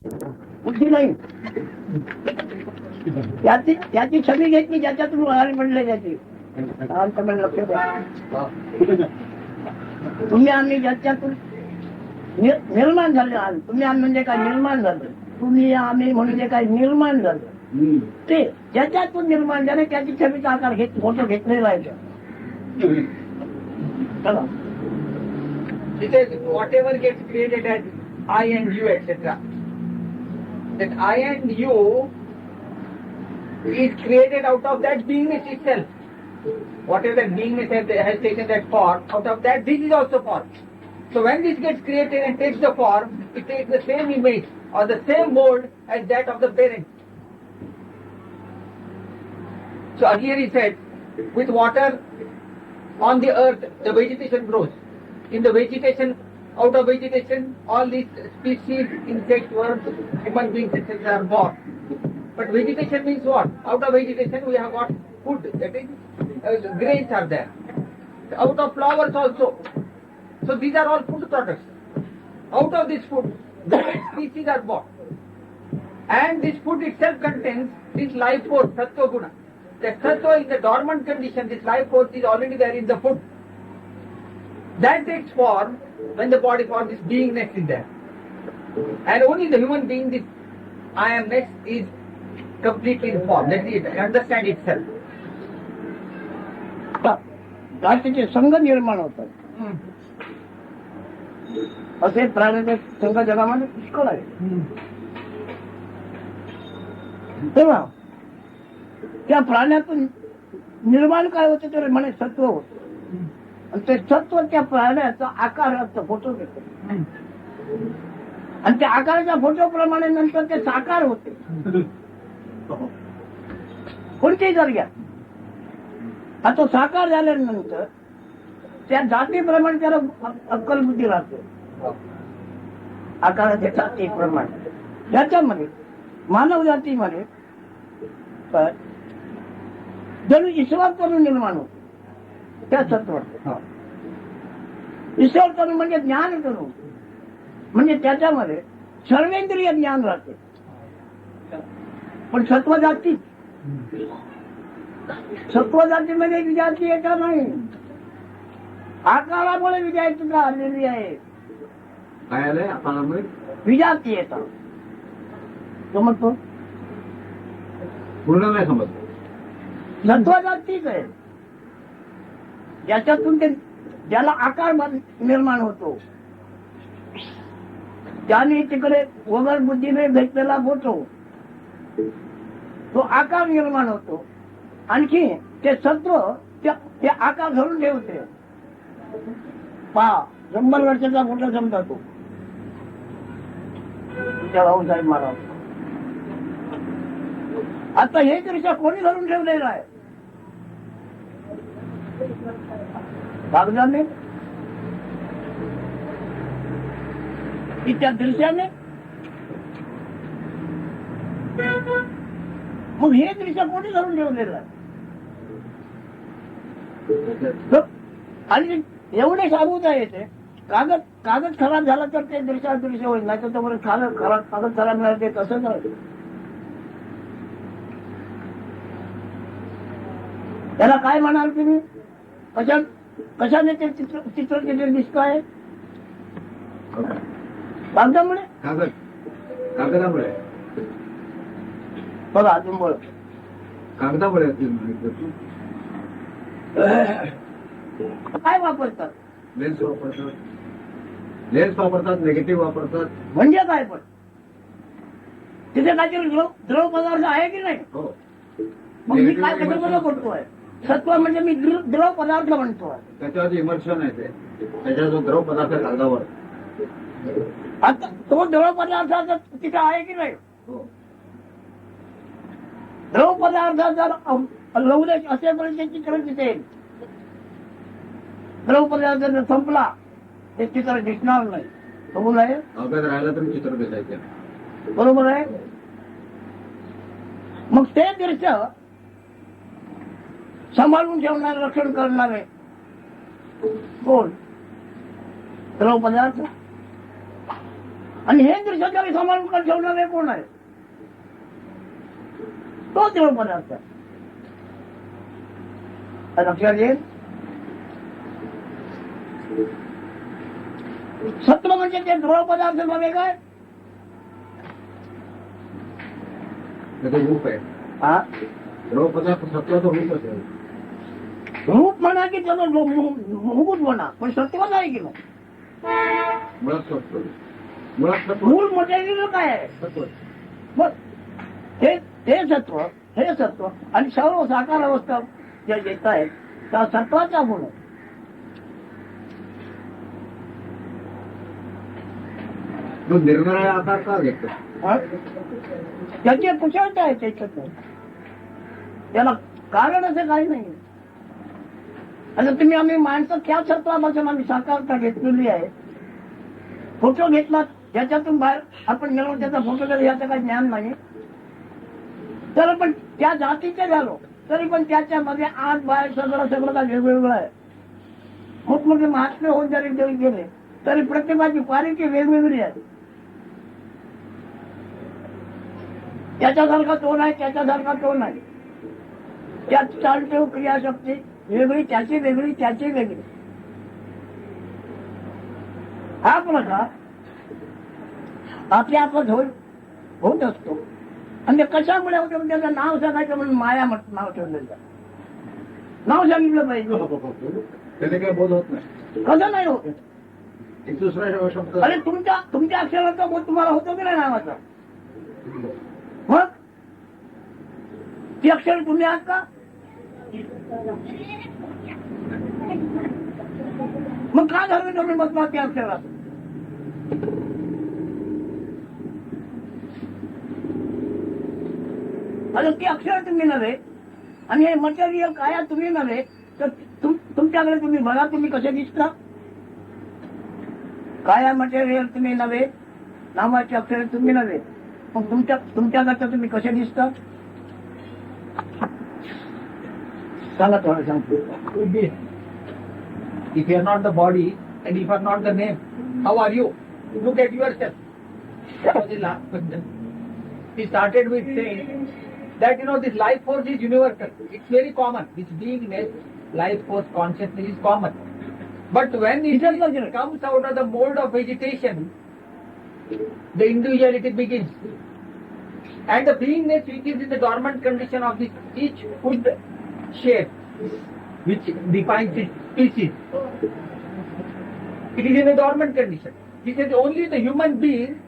बुद्धी नाही. त्याची छबी घेतली ज्याच्यातून बाहेर पडले त्याची. लक्ष द्या. तुम्ही आम्ही ज्याच्यातून निर्माण झाले आहात. तुम्ही आम्ही म्हणजे काय निर्माण झालं. तुम्ही आम्ही म्हणजे काय निर्माण झालं. ते ज्याच्यातून निर्माण झाले त्याची छबीचा आकार घेत फोटो घेतलेला आहे. चला. It says whatever gets created as I and you, etc. That I and you is created out of that beingness itself. Whatever that beingness has taken that form, out of that this is also form. So when this gets created and takes the form, it takes the same image or the same mold as that of the parent. So earlier he said, with water on the earth, the vegetation grows. In the vegetation, out of vegetation, all these species, insects, worms, human beings, etc. are born. But vegetation means what? Out of vegetation we have got food, that is, grains are there. Out of flowers also. So these are all food products. Out of this food, different species are born. And this food itself contains this life force, sattva guna. That sattva in the dormant condition, this life force is already there in the food. That takes form when the body form, this beingness is there. And only the human being, this I amness is completely informed. Let it understand itself. जातीचे संघ निर्माण होतात. असे प्राण्याचे संघ जगामध्ये पुष्कळ आहे. तेव्हा त्या प्राण्यातून निर्माण काय होते तर म्हणे सत्व होत. आणि ते सत्व त्या प्राण्याचा आकाराचा फोटो घेतो आणि त्या आकाराच्या फोटो प्रमाणे नंतर ते साकार होते. कोणतेही जर घ्या. आता तो साकार झाल्यानंतर त्या जातीप्रमाणे त्याला अक्कल बुद्धी राहते. आकाराच्या जातीप्रमाणे त्याच्यामध्ये मानव जातीमध्ये जणू ईश्वर करून निर्माण होतो. त्या सत्व ईश्वर करून म्हणजे ज्ञान करून म्हणजे त्याच्यामध्ये सर्वेंद्रिय ज्ञान राहते. पण सत्व जाती सत्वजातीमध्ये विजाती येता नाही. आकारामुळे विजाती आलेली आहे. काय आलंय आकारामुळे विजाती येतात. समजतो पूर्ण नाही समजतो. सत्वजातीच आहे ज्याच्यातून ते ज्याला आकार निर्माण होतो. त्याने तिकडे वगैरे बुद्धीने भेटलेला फोटो तो आकार निर्माण होतो. आणखी ते सत्व ते आकार धरून ठेवते. पहा 100 वर्षाचा फोटो समजा तो तुमच्या भाऊसाहेब महाराज. आता हे दृश्य कोणी धरून ठेवलेलं आहे? कागदाने की त्या दृश्याने? मग हे दृश्य कोणी धरून ठेवलेलं आहे? आणि एवढे साबूत आहे ते कागद खराब झाला तर ते दृश्य होईल. नाही तर त्यामुळे कागद खराब नाही ते तसंच आहे. त्याला काय म्हणाल तुम्ही? कशाने ते चित्र केलेलं दिसत आहे? कागदामुळे. कागदामुळे बघा अजून बोल. कागदामुळे काय वापरतात? लेन्स वापरतात, निगेटिव्ह वापरतात. म्हणजे काय? पण तिथे काहीतरी द्रव पदार्थ आहे की नाही? हो. मग मी काय कशाबद्दल बोलतोय? सत्व म्हणजे मी द्रव पदार्थ म्हणतोय. त्याच्यावर इमर्शन आहे ते. त्याच्या जो द्रव पदार्थ कागदावर आता तो द्रव पदार्थ तिथे आहे की नाही? हो. द्रव पदार्थ जर लवलेश असेपर्यंत चित्र दिसेल. द्रव पदार्थ जर संपला ते चित्र दिसणार नाही. बरोबर आहे? अवघड राहिला तरी चित्र दिसायचं. बरोबर आहे. मग ते दृश्य सांभाळून ठेवणारे, रक्षण करणारे कोण? द्रव पदार्थ. आणि हे दृश्यकारी समालोचन ठेवणारे कोण आहे? तो देव पदार्थ आहे. लक्षात येईल. सत्व म्हणजे ते द्रव पदार्थ नव्हे काय? त्याचं रूप आहे. हा, द्रव पदार्थ सत्वाचं रूपच आहे. रूप म्हणा की त्याचं मूलभूत म्हणा, पण सत्वच आहे की नाही? मुळात सत्व. मुळात सत्व. मूळ मटेरियल काय आहे? सत्व. मग ते सत्व, हे सत्व आणि सर्व साकार अवस्था जे येत आहेत त्या सत्वाचा गुण आहे. तो निर्णय आकार का घेतो? हा? त्याची कुशलता आहे त्याच्यात. त्याला कारण असं काही नाही. आता तुम्ही आम्ही माणसं त्या सत्वापासून आम्ही साकारता घेतलेली आहे. फोटो घेतला ज्याच्यातून बाहेर आपण गेलो त्याचा फोटो जर याचं काही ज्ञान नाही, तर पण त्या जातीचे झालो तरी पण त्याच्यामध्ये आत बाहेर सगळं काय वेगवेगळं आहे. मोठमोठे महात्मे होऊन जरी गेले तरी प्रत्येकाची क्वालिटी वेगवेगळी आहे. त्याच्यासारखा तो नाही, त्याच्यासारखा तो नाही. त्यात चालते क्रियाशक्ती वेगळी, त्याची वेगळी, त्याची वेगळी. हा प्रकार आपल्या आपलं होत असतो. आणि ते कशामुळे होतं म्हणजे त्याचं नाव सांगायचं म्हणून माया नाव ठेवलेलं. नाव सांगितलं पाहिजे. त्याने काय बोध होत नाही. कसं नाही होत? एक दुसऱ्या शब्द. अरे तुमच्या अक्षराचा बोध तुम्हाला होतो की नाही नावाचा? मग ती अक्षर तुम्ही आहात का? मग का धर्म तुम्ही बसला त्या अक्षरात? अरे ती अक्षर तुम्ही नव्हे आणि हे मटेरियल काय तुम्ही नव्हे, तर तुमच्याकडे तुम्ही बघा तुम्ही कसे दिसता. काय मटेरियल तुम्ही नव्हे, नावाचे अक्षर तुम्ही नव्हे, मग तुमच्याकडचा तुम्ही कसे दिसता? सांगा थोडं सांगतो. If you are not the body and if you are not the name, how are you? Look at yourself. That was the last question. He started with saying that this life force is universal. It's very common. This beingness, life force, consciousness is common. But when it comes out of the mold of vegetation, the individuality begins. And the beingness which is in the dormant condition of this each food shape, which defines its species, it is in a dormant condition. He says only the human being,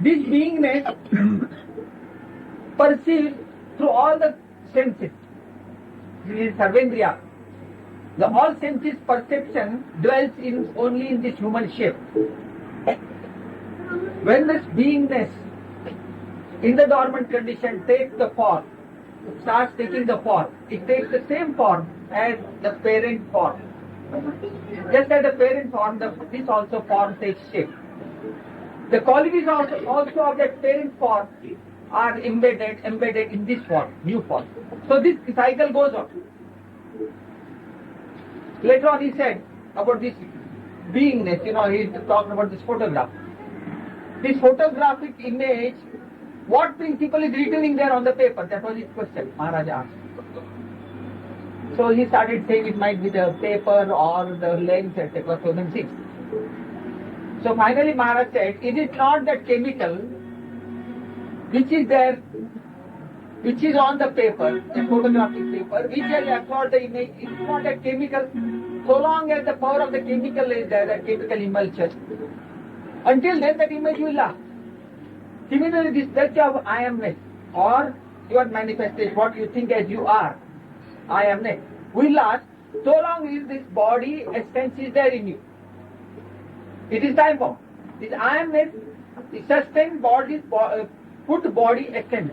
this beingness perceives through all the senses. This is Sarvendriya. The all senses perception dwells only in this human shape. When this beingness in the dormant condition takes the form, starts taking the form, it takes the same form as the parent form. Just as the parent form, this also form takes shape. The qualities also of that parent form are embedded in this form, new form. So this cycle goes on. Later on he said about this beingness, he is talking about this photograph. This photographic image, what principle is written in there on the paper? That was his question, Maharaj asked. So he started saying it might be the paper or the lens, etc. So then things. So finally Maharaj said, is it not that chemical which is there, which is on the paper, the photographic paper, which has absorbed the image? It is not that chemical. So long as the power of the chemical is there, the chemical emulsion, until then that image will last. Similarly, this touch of I amness or your manifestation, what you think as you are, I amness, will last so long as this body essence is there in you. It is time bomb. This I amness sustains body's food body essence.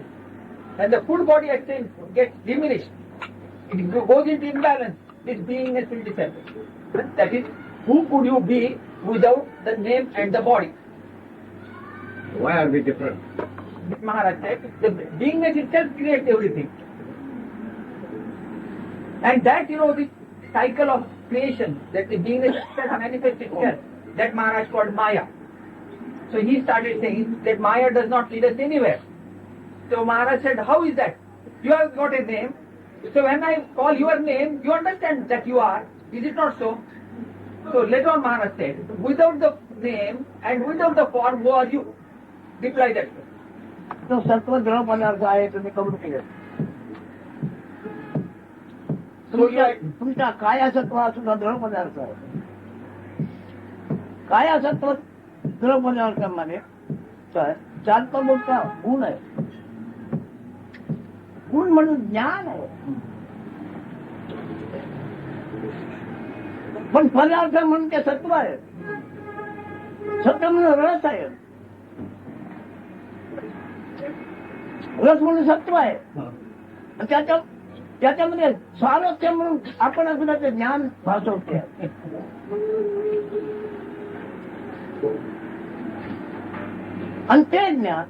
And the food body essence gets diminished. It goes into imbalance. This beingness will disappear. That is, who could you be without the name and the body? Why are we different? Maharaj said, the beingness itself creates everything. And that, this cycle of creation, that the beingness itself manifests itself, that Maharaj called Maya. So he started saying that Maya does not lead us anywhere. So Maharaj said, how is that? You have got a name. So when I call your name, you understand that you are. Is it not so? So later on Maharaj said, without the name and without the form, who are you? Reply that. तो सत्व द्रव पदार्थ आहे तुम्ही कबूल केलं. तुमच्या कायासत्व हा सुद्धा द्रव पदार्थ आहे. कायासत्व द्रव पदार्थामध्ये चालता बोलता गुण आहे. गुण म्हणून ज्ञान आहे. पण पदार्थ म्हणून ते सत्व आहे. सत्व म्हणून रस आहे. रस म्हणून सत्व आहे. त्याच्यामध्ये स्वारस्य म्हणून आपण सुद्धा ते ज्ञान भासवते. आणि ते ज्ञान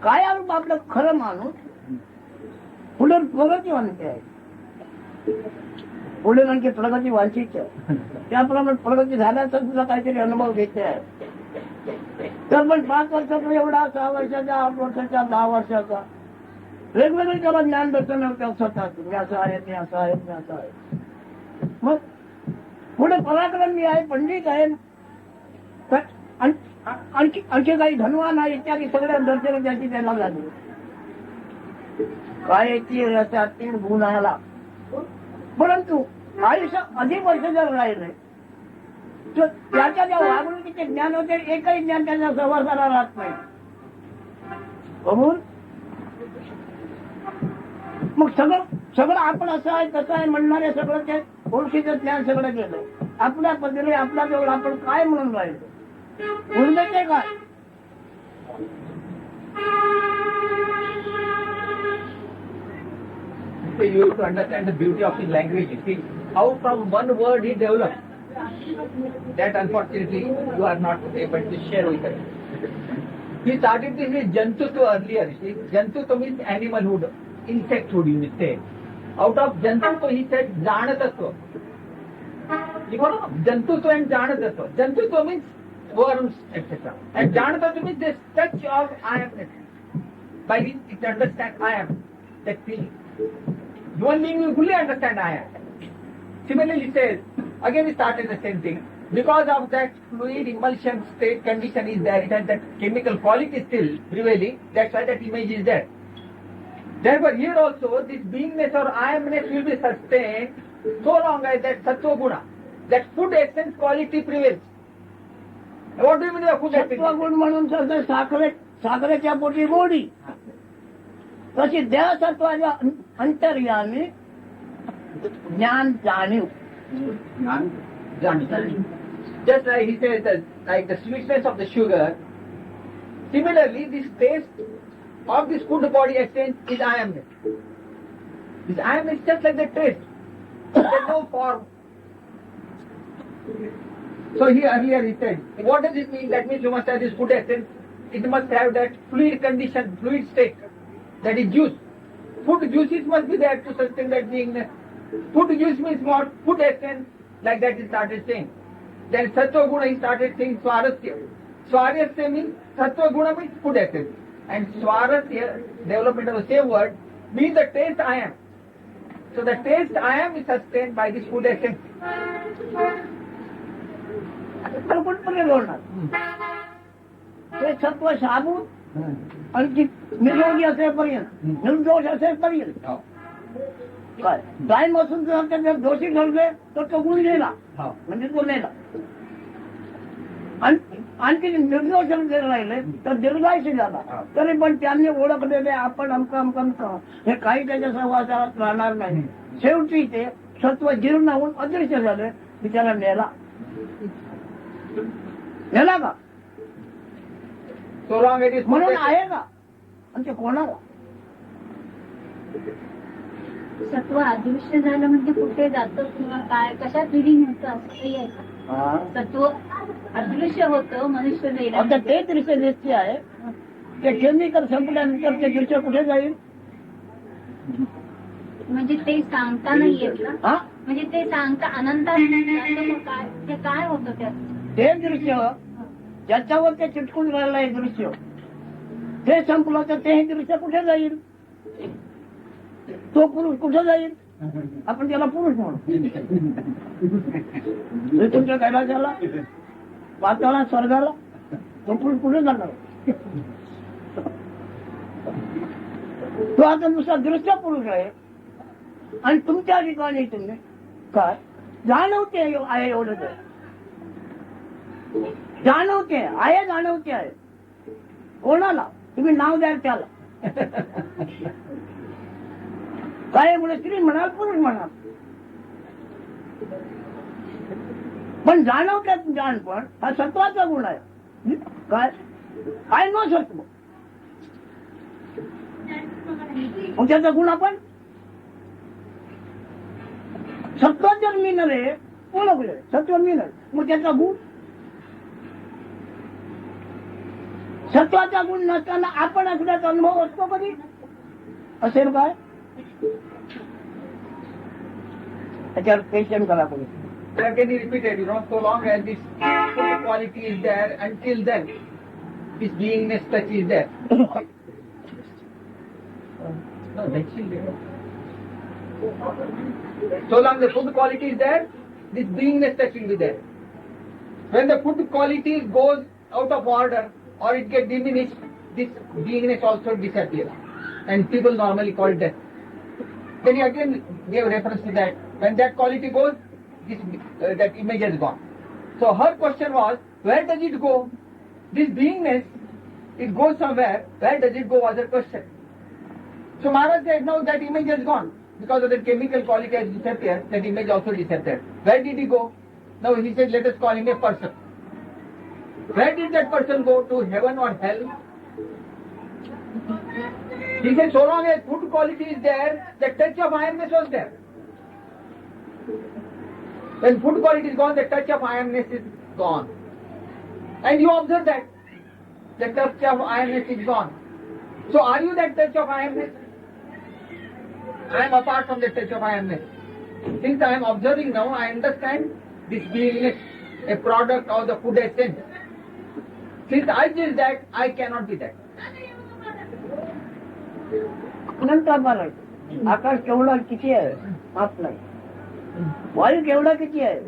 कायारूप आपलं खरं माणूस पुढे प्रगती वांछे आहे. पुढे आणखी प्रगती वांछीच आहे. त्याप्रमाणे प्रगती झाल्याचा सुद्धा काहीतरी अनुभव घ्यायचे आहे. तर पण 5 वर्षाचा एवढा, 6 वर्षाचा, 8 वर्षाचा, 10 वर्षाचा वेगवेगळे त्याला ज्ञान दर्शन स्वतः मी असं आहे, मी असं आहे, मी असं आहे. मग पुढे पराक्रमी आहे, पंडित आहे, आणखी काही धनवान आहे इत्यादी सगळ्या दर्शन त्याची त्याला झाली. कायची रसातील गुणाला. परंतु आयुष्य अधिक वर्ष जर राहिले तर त्याच्या ज्या वागणुकीचे ज्ञान होते एकही ज्ञान त्याच्या सहवासाला राहत नाही. बघून मग सगळं आपण असं आहे तसं आहे म्हणणारे सगळं ते ओळखीचं ज्ञान सगळं गेलं. आपल्या पद्धतीने आपल्या जवळ आपण काय म्हणून राहिलो उरले काय. So you have to understand the beauty of his language. You see how from one word he developed. That unfortunately you are not able to share with us. He started this with Jantutva earlier. See, Jantutva means animalhood, insecthood you may say. Out of Jantutva he said Janatatva. You know, Jantutva and Janatatva. Jantutva means worms, etc. And Janatatva means this touch of I amness. By which it understands I am. That feeling. Human being will fully understand I am. Similarly he says, again he started the same thing. Because of that fluid emulsion state condition is there, it has that chemical quality still prevailing, that's why that image is there. Therefore here also this beingness or I amness will be sustained so long as that sattva guna, that food essence quality prevails. What do you mean by food essence? सत्व गुण म्हणून जसं साखरेच्या पोटी गोडी तशी देहसत्वाच्या अंतर्यामी ज्ञान जाणीव. Just like he says that, like the sweetness of the sugar, similarly this taste of this food body essence is I amness. This I amness is just like the taste. There is no form. So here earlier he said, what does it mean? That means you must have this food essence. It must have that fluid condition, fluid state. That is juice. Food juices must be there to sustain that beingness. Food juice means what? Food essence. Like that he started saying. Then sattva guna he started saying swarasya. Swarasya means sattva guna means food essence. And swarasya, development of the same word, means the taste I am. So the taste I am is sustained by this food essence. कुठपर्यंत बोलणार ते सत्व साबूत आणखी निरोगी असेपर्यंत निर्दोष असेपर्यंत काय टाइम असून जर त्याच्यात दोषी ठरले तर तो गुण गेला म्हणजे तो नेला. आणखी निर्दोष राहिले तर दीर्घायुषी झाला. तरी पण त्यांनी ओळखलेले आपण अमका हे काही त्याच्या सहवासात राहणार नाही. शेवटी ते सत्व जीर्ण होऊन अदृश्य झाले. बिचारा नेला का म्हणून आहे का आणि ते कोणाला. सत्व अदृश्य झालं म्हणजे कुठे जातं किंवा काय कशात रिडिंग होतं असं काही आहे का. सत्व अदृश्य होतं मनुष्य आता ते दृश्य दिसते आहे ते केमिकल संपल्यानंतर ते दृश्य कुठे जाईल म्हणजे ते सांगता नाही येत ना. म्हणजे ते सांगता अनंतात काय ते काय होतं त्यात ते दृश्य ज्याच्यावर ते चिटकून राहिलं आहे दृश्य, ते संपलं तर ते दृश्य कुठे जाईल? तो पुरुष कुठे जाईल? आपण त्याला पुरुष म्हणू. तुमच्या कैलासाला, पाताळा, स्वर्गाला तो पुरुष कुठे जाणार? तो आता नुसता दृश्य पुरुष आहे. आणि तुमच्या ठिकाणी तुम्ही काय जाणवते आहे? एवढंच आहे. जाणवते आहे, जाणवते आहे. कोणाला? तुम्ही नाव द्याल त्याला. काय मुळे स्त्री म्हणाल, पुरुष म्हणाल, पण जाणवत्यात जाणपण हा सत्वाचा गुण आहे. काय काय न सत्व, मग त्याचा गुण आपण सत्व जर मिळाले, ओळखले सत्व मिळाले, मग त्याचा गुण सत्वाचा गुण नसताना आपण असल्याचा अनुभव असतो कधी? असेल काय? त्याच्यावर क्वेश्चन करा कोणी. Again he repeated, so long as this quality is there, until then this beingness touch is there. No, that's still there. So long the food quality is there, this beingness touch will be there. When the food quality goes out of order or it gets diminished, this beingness also disappears, and people normally call it death. Then he again gave reference to that. When that quality goes, that image is gone. So her question was, where does it go? This beingness, it goes somewhere. Where does it go? Was her question. So Maharaj said, no, that image is gone. Because of the chemical quality has disappeared, that image also disappeared. Where did he go? Now he said, let us call him a person. Where did that person go? To heaven or hell? He said, so long as food quality is there, the touch of I-amness was there. When food quality is gone, the touch of I-amness is gone. And you observe that. The touch of I-amness is gone. So are you that touch of I-amness? I am apart from the touch of I-amness. Since I am observing now, I understand this beingness, a product of the food essence. Since I is that, I cannot be that. अनंत आहे. आकाश केवढा किती आहे? माप नाही. वायू केवढा किती आहे?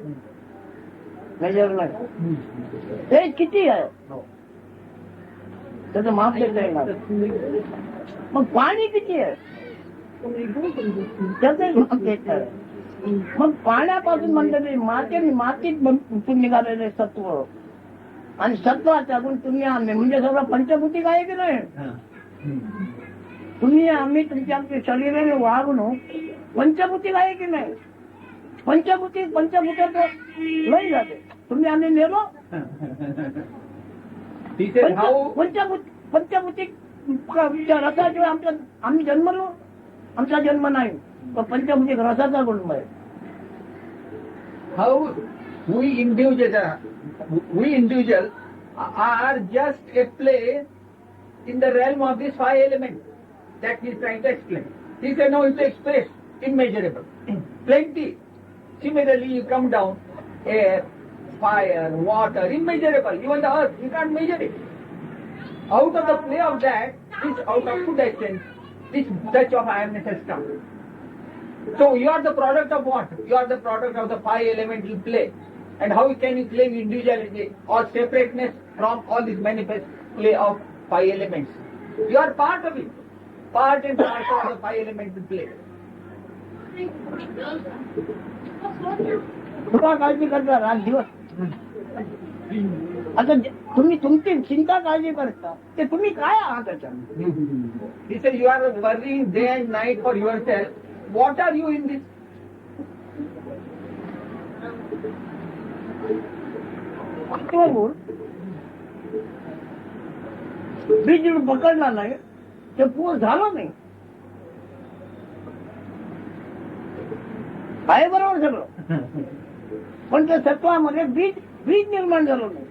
मेजर नाही. ते किती आहे? त्याचं माप देता येणार. मग पाणी किती आहे? त्याचं माप देता आहे. मग पाण्यापासून म्हणलं मातीत निघालेले सत्व आणि सत्वाचा गुण तुम्ही आम्ही म्हणजे सगळं पंचभूतिक आहे की नाही? तुम्ही आम्ही तुमच्या शरीराने वागणूक पंचभूतिक आहे की नाही? पंचभूतात लय जाते. तुम्ही आम्ही नेलो पंचभूतिक रसाशिवाय आम्ही जन्मलो. आमचा जन्म नाही, तर पंचभूतिक रसाचा गुण आहे. How we individuals are just a play in the realm of these five elements that he is trying to explain. He said, no, it's expressed, immeasurable, plenty. Similarly, you come down, air, fire, water, immeasurable. Even the earth, you can't measure it. Out of the play of that, out of food essence, this touch of I-amness has come. So you are the product of what? You are the product of the five elemental play. And how can you claim individuality or separateness from all this manifest play of five elements? You are part of it. Part and parcel of the five elemental play. तुका काळजी करता रात दिवस. आता तुम्ही तुमची चिंता काळजी करता ते तुम्ही काय आहात त्याच्यात? He said, you are worrying day and night for yourself. What are you in this? बीज पकडला नाही ते पूर्ण झालं नाही. आहे बरोबर सगळं, पण त्या सत्वामध्ये बीज निर्माण झालं नाही.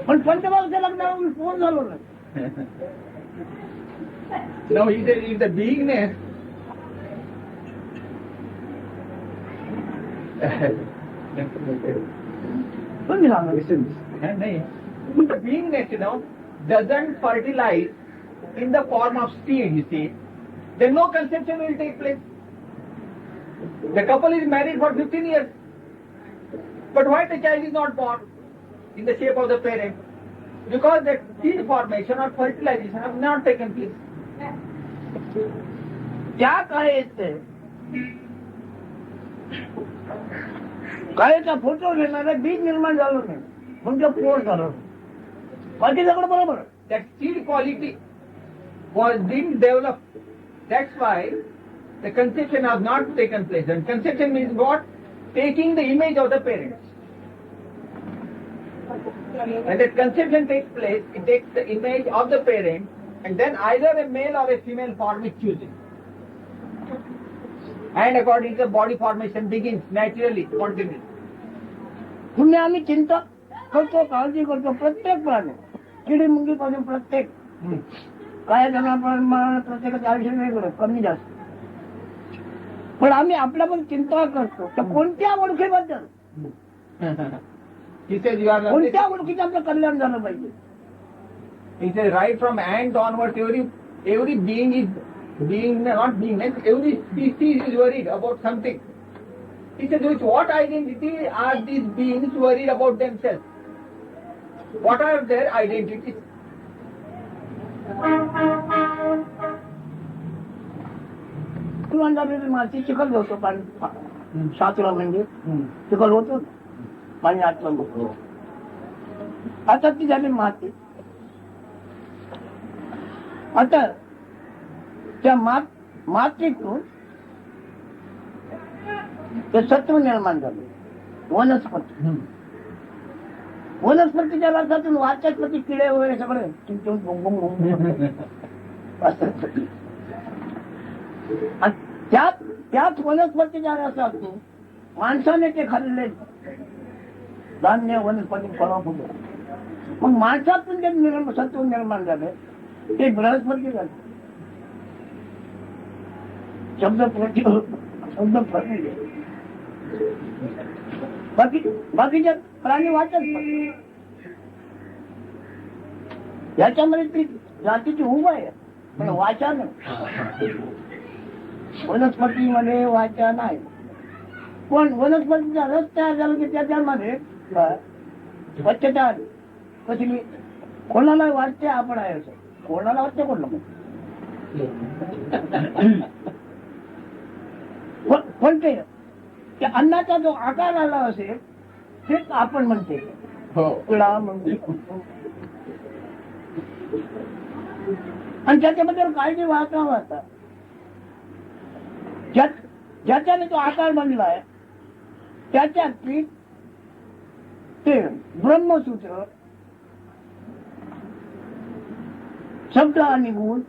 पण पंचभावच्या लग्नावर पूर्ण झालो नाही. Now he said, if the beingness तुम्ही सांगा. beingness, doesn't fertilize in the form of seed, you see, then no conception will take place. The couple is married for 15 years, but why the child is not born in the shape of the parent? Because that seed formation or fertilization have not taken place. त्या काळेत काळेचा photo घेणारे बीज निर्माण झालं नाही म्हणजे पोट झालं बाकी सगळं बरोबर. That seed quality was being developed. That's why the conception has not taken place. And conception means what? Taking the image of the parents. When that conception takes place, it takes the image of the parent, and then either a male or a female form is chosen. And according to the body formation begins naturally, spontaneously. तुम्ही आम्ही चिंता करतो काळजी करतो प्रत्येक प्राणी किडी मुंगी पासून प्रत्येक काय जणांप्रमाणे प्रत्येकाचे आयुष्य वेगळं कमी जास्त पण आम्ही आपल्या पण चिंता करतो तर कोणत्या ओळखीबद्दल He says you are कोणत्या ओळखीचं आपलं कल्याण झालं पाहिजे. He says right from ant onwards, every being is not beingness, every species is worried about something. He says with what identity are these beings worried about themselves? What are their identities? माती चिखल होतो पाणी 7 म्हणजे चिखल होतो पाणी आटलं होतो. आता ती झाली माती. आता त्या मातीतून ते सत्व निर्माण झाले वनस्पती. वनस्पतीच्या रसातून वाचस्पती किडे वगैरे सगळे चिंचून त्याच वनस्पतीच्या रसातून माणसाने ते खाल्ले धान्य वनस्पती फळं फुलं मग माणसातून जे सत्व निर्माण झाले ते बृहस्पती झाले. शब्द फरले बाकीचे प्राणी वाचत याच्यामध्ये ती जातीची उभ आहे पण वाचा नाही. वनस्पतीमध्ये वाचा नाही पण वनस्पतीचा रस तयार झाला की त्याच्यामध्ये स्वच्छता आली. कसली कोणाला वाटते आपण आहे असं कोणाला वाटते कोणाला पण ते अन्नाचा जो आकार आला असेल तेच आपण म्हणते किडा म्हणजे आणि त्याच्याबद्दल काळजी वाचावं. आता ज्याच्याने तो आकार बनलाय त्याच्यात ते ब्रह्मसूत्र शब्द आणि गुण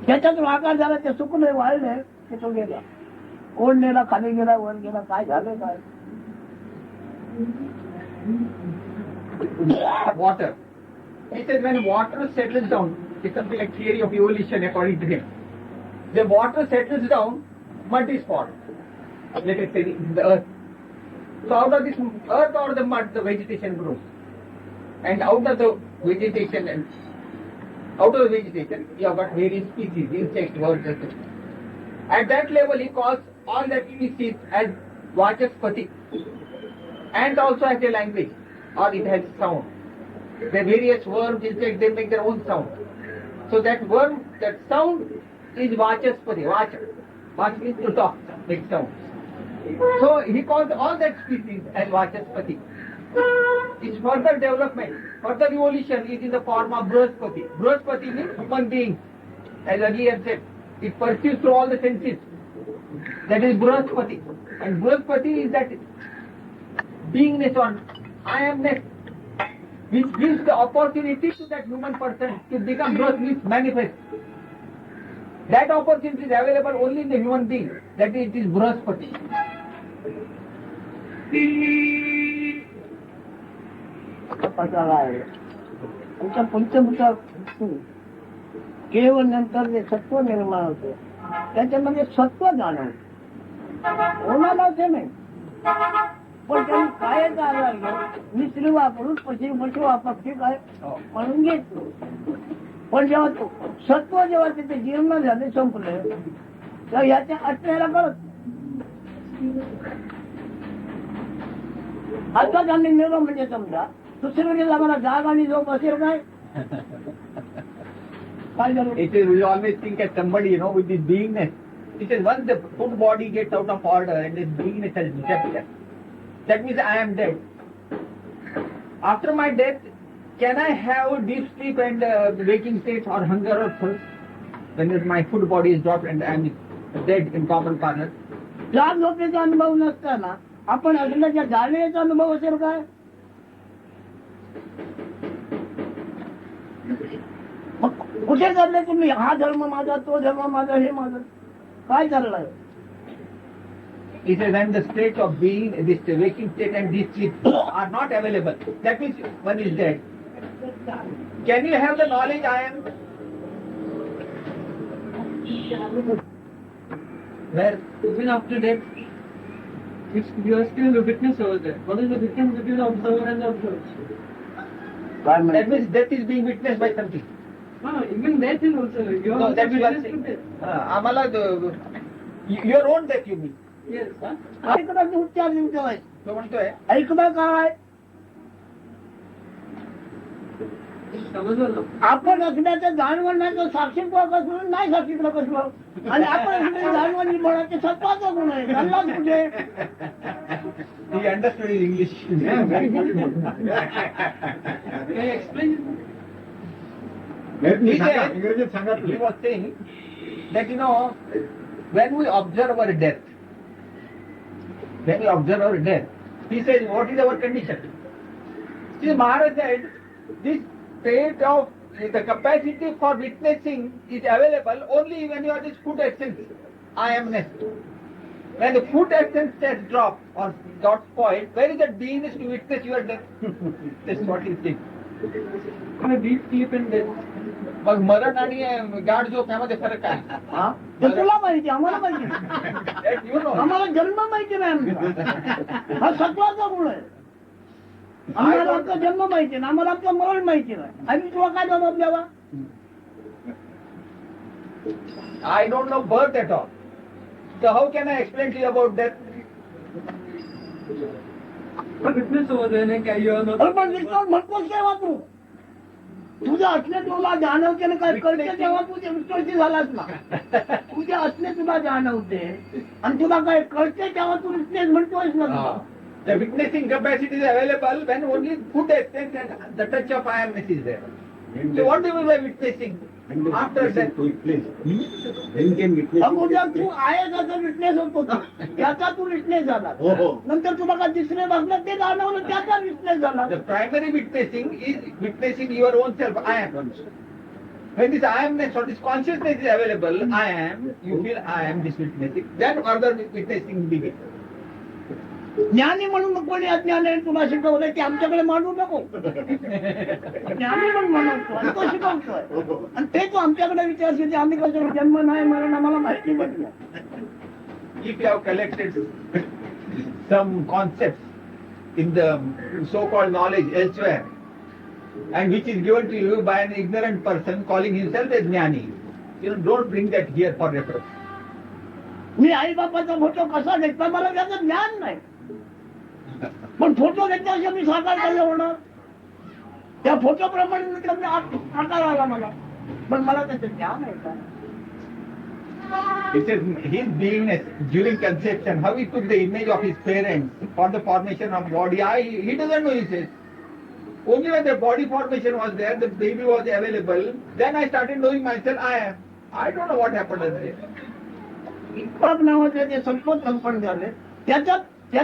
त्याच्यातून आकार झाला ते सुकले वाळले ते तो गेला कोण नेला खाली गेला वर गेला काय झालं काय. Water. He says when water settles down, it's something like theory of evolution according to him. The water settles down, mud is formed. Let us say the earth. So out of this earth or the mud, the vegetation grows. And out of the vegetation, you have got various species, insects, birds, etc. At that level, he calls all that species as vachaspati. And also has a language, or it has sound. The various worms, insects, they make their own sound. So that sound is vachaspati. Vach means to talk, make sounds. So he calls all that species as vachaspati. Its further development, further evolution is in the form of Brihaspati. Brihaspati means human being. As earlier said, it perceives through all the senses. That is Brihaspati. And Brihaspati is that beingness or I amness, which gives the opportunity to that human person to become Brihaspati, means manifest. That opportunity is available only in the human being. That is, it is Brihaspati. आमच्या पंचभूत केवळ नंतर जे सत्व निर्माण होते त्याच्यामध्ये सत्व जाणवत कोणाला ते नाही पण त्यांनी काय आजार मी स्त्री वापरून पशु पक्षी काय म्हणून घेतलो. पण जेव्हा तो सत्व जेव्हा तिथे जीर्ण झाले संपले तर ह्याच्या अटण्याला कळत आता त्यांनी नेलं म्हणजे समजा दुसरीकडे मला जाग आणि झोप असेल काय काय झालं. It is, we always think as somebody, with this beingness. It is once the full body gets out of order and this beingness has disappeared. That means I am dead. After my death, can I have deep sleep and waking state or hunger or thirst? When my full body is dropped and I am dead in common parlor. जाग झोपेचा अनुभव नसताना आपण असल्याच्या जाणीवेचा अनुभव असेल काय. कुठे चालले तुम्ही. हा धर्म माझा तो धर्म माझा हे माझं काय चाललंय. It is when the state of being, this waking state and this sleep are not available. That means one is dead. Can you have the knowledge I am? Where? Even after death, you are still a witness over there. What is the difference between the observer and the observed? That means death is being witnessed by something. No, even death is also. You are No, also that is one witness thing. to death. आम्हाला your own death you mean. Yes. ऐकता की उच्चार निघतोय. तो म्हणतोय ऐकता काय समजलं ना? आपण असण्याचं जाणवण नाही तर साक्षीत्व कसलं नाही साक्षीत्व कसलं आणि आपण असण्याचं जाणवण निर्माणाचे सत्वाचा गुण आहे. चाललाच कुठे. he understood his English. Can you explain? He said, इंग्रजीत सांगा he was saying that when we observe our death, he says, what is our condition? See, Maharaj said, this state of the capacity for witnessing is available only when you are this food essence, I amness. When the food essence has dropped or got spoiled, where is that beingness to witness your death? That's what he says. In a deep sleep and death. मग मरण आणि गाढ झोप यामध्ये फरक आहे. हा? ते तुला माहिती आम्हाला माहिती नाही. That you know. आम्हाला जन्म माहिती नाही आमचा. हा सत्वाचा गुण आहे. आम्हाला आमचा जन्म माहिती नाही आम्हाला आमचं मरण माहिती नाही. आम्ही तुला काय जबाब द्यावा. I don't know birth at all. So how can I explain to you about death? But witness over there, you are not. अरे पण विश्वास म्हणतोस तेव्हा तू तुझं असणे तुला जाणवते ना काय कळते तेव्हा तू विश्वासी झालास ना. तुझे असणे तुला जाणवते आणि तुला काय कळते तेव्हा तू विश्लेष म्हणतोयस ना तुला. The witnessing capacity is available when only food essence and the touch of I-amness is there. So what do you mean by witnessing? After death. अगोदर तू आहेस असं विश्लेष होतो त्याचा तू विश्लेष झाला. नंतर तुला काय दिसणे बसलं ते जाणवलं त्याचा विश्लेष झाला. The primary witnessing is witnessing your own self. I am. When this I-amness or this consciousness is available, I am, you feel I am this witnessing, then further witnessing begins. ज्ञानी म्हणून कोणी अज्ञान आहे तुला शिकवलंय ते आमच्याकडे मांडू नको. ज्ञानी म्हणून म्हणतो आणि तो शिकवतोय आणि ते तू आमच्याकडे विचारशील आम्ही कसं जन्म नाही मरण आम्हाला माहिती पडलं. If you have collected some concepts in the so-called knowledge elsewhere, and which is given to you by an ignorant person calling himself a jnani, don't bring that here for reference. मी आई बापाचा photo कसा घेतला मला त्याचं ज्ञान नाही. पण photo घेतल्याशिवाय मी साकार कसं होणार. त्या फोटो प्रमाणे आकार आला मला पण मला त्याचं ज्ञान आहे का. It says his beingness during conception, how he took the image of his parents for the formation of body. He doesn't know, he says. Only when the body formation was there, the baby was available, then I started knowing myself I am. I don't know what happened there. प्रभ नावाचे ते संपत संपन्न झाले त्याच्यात मी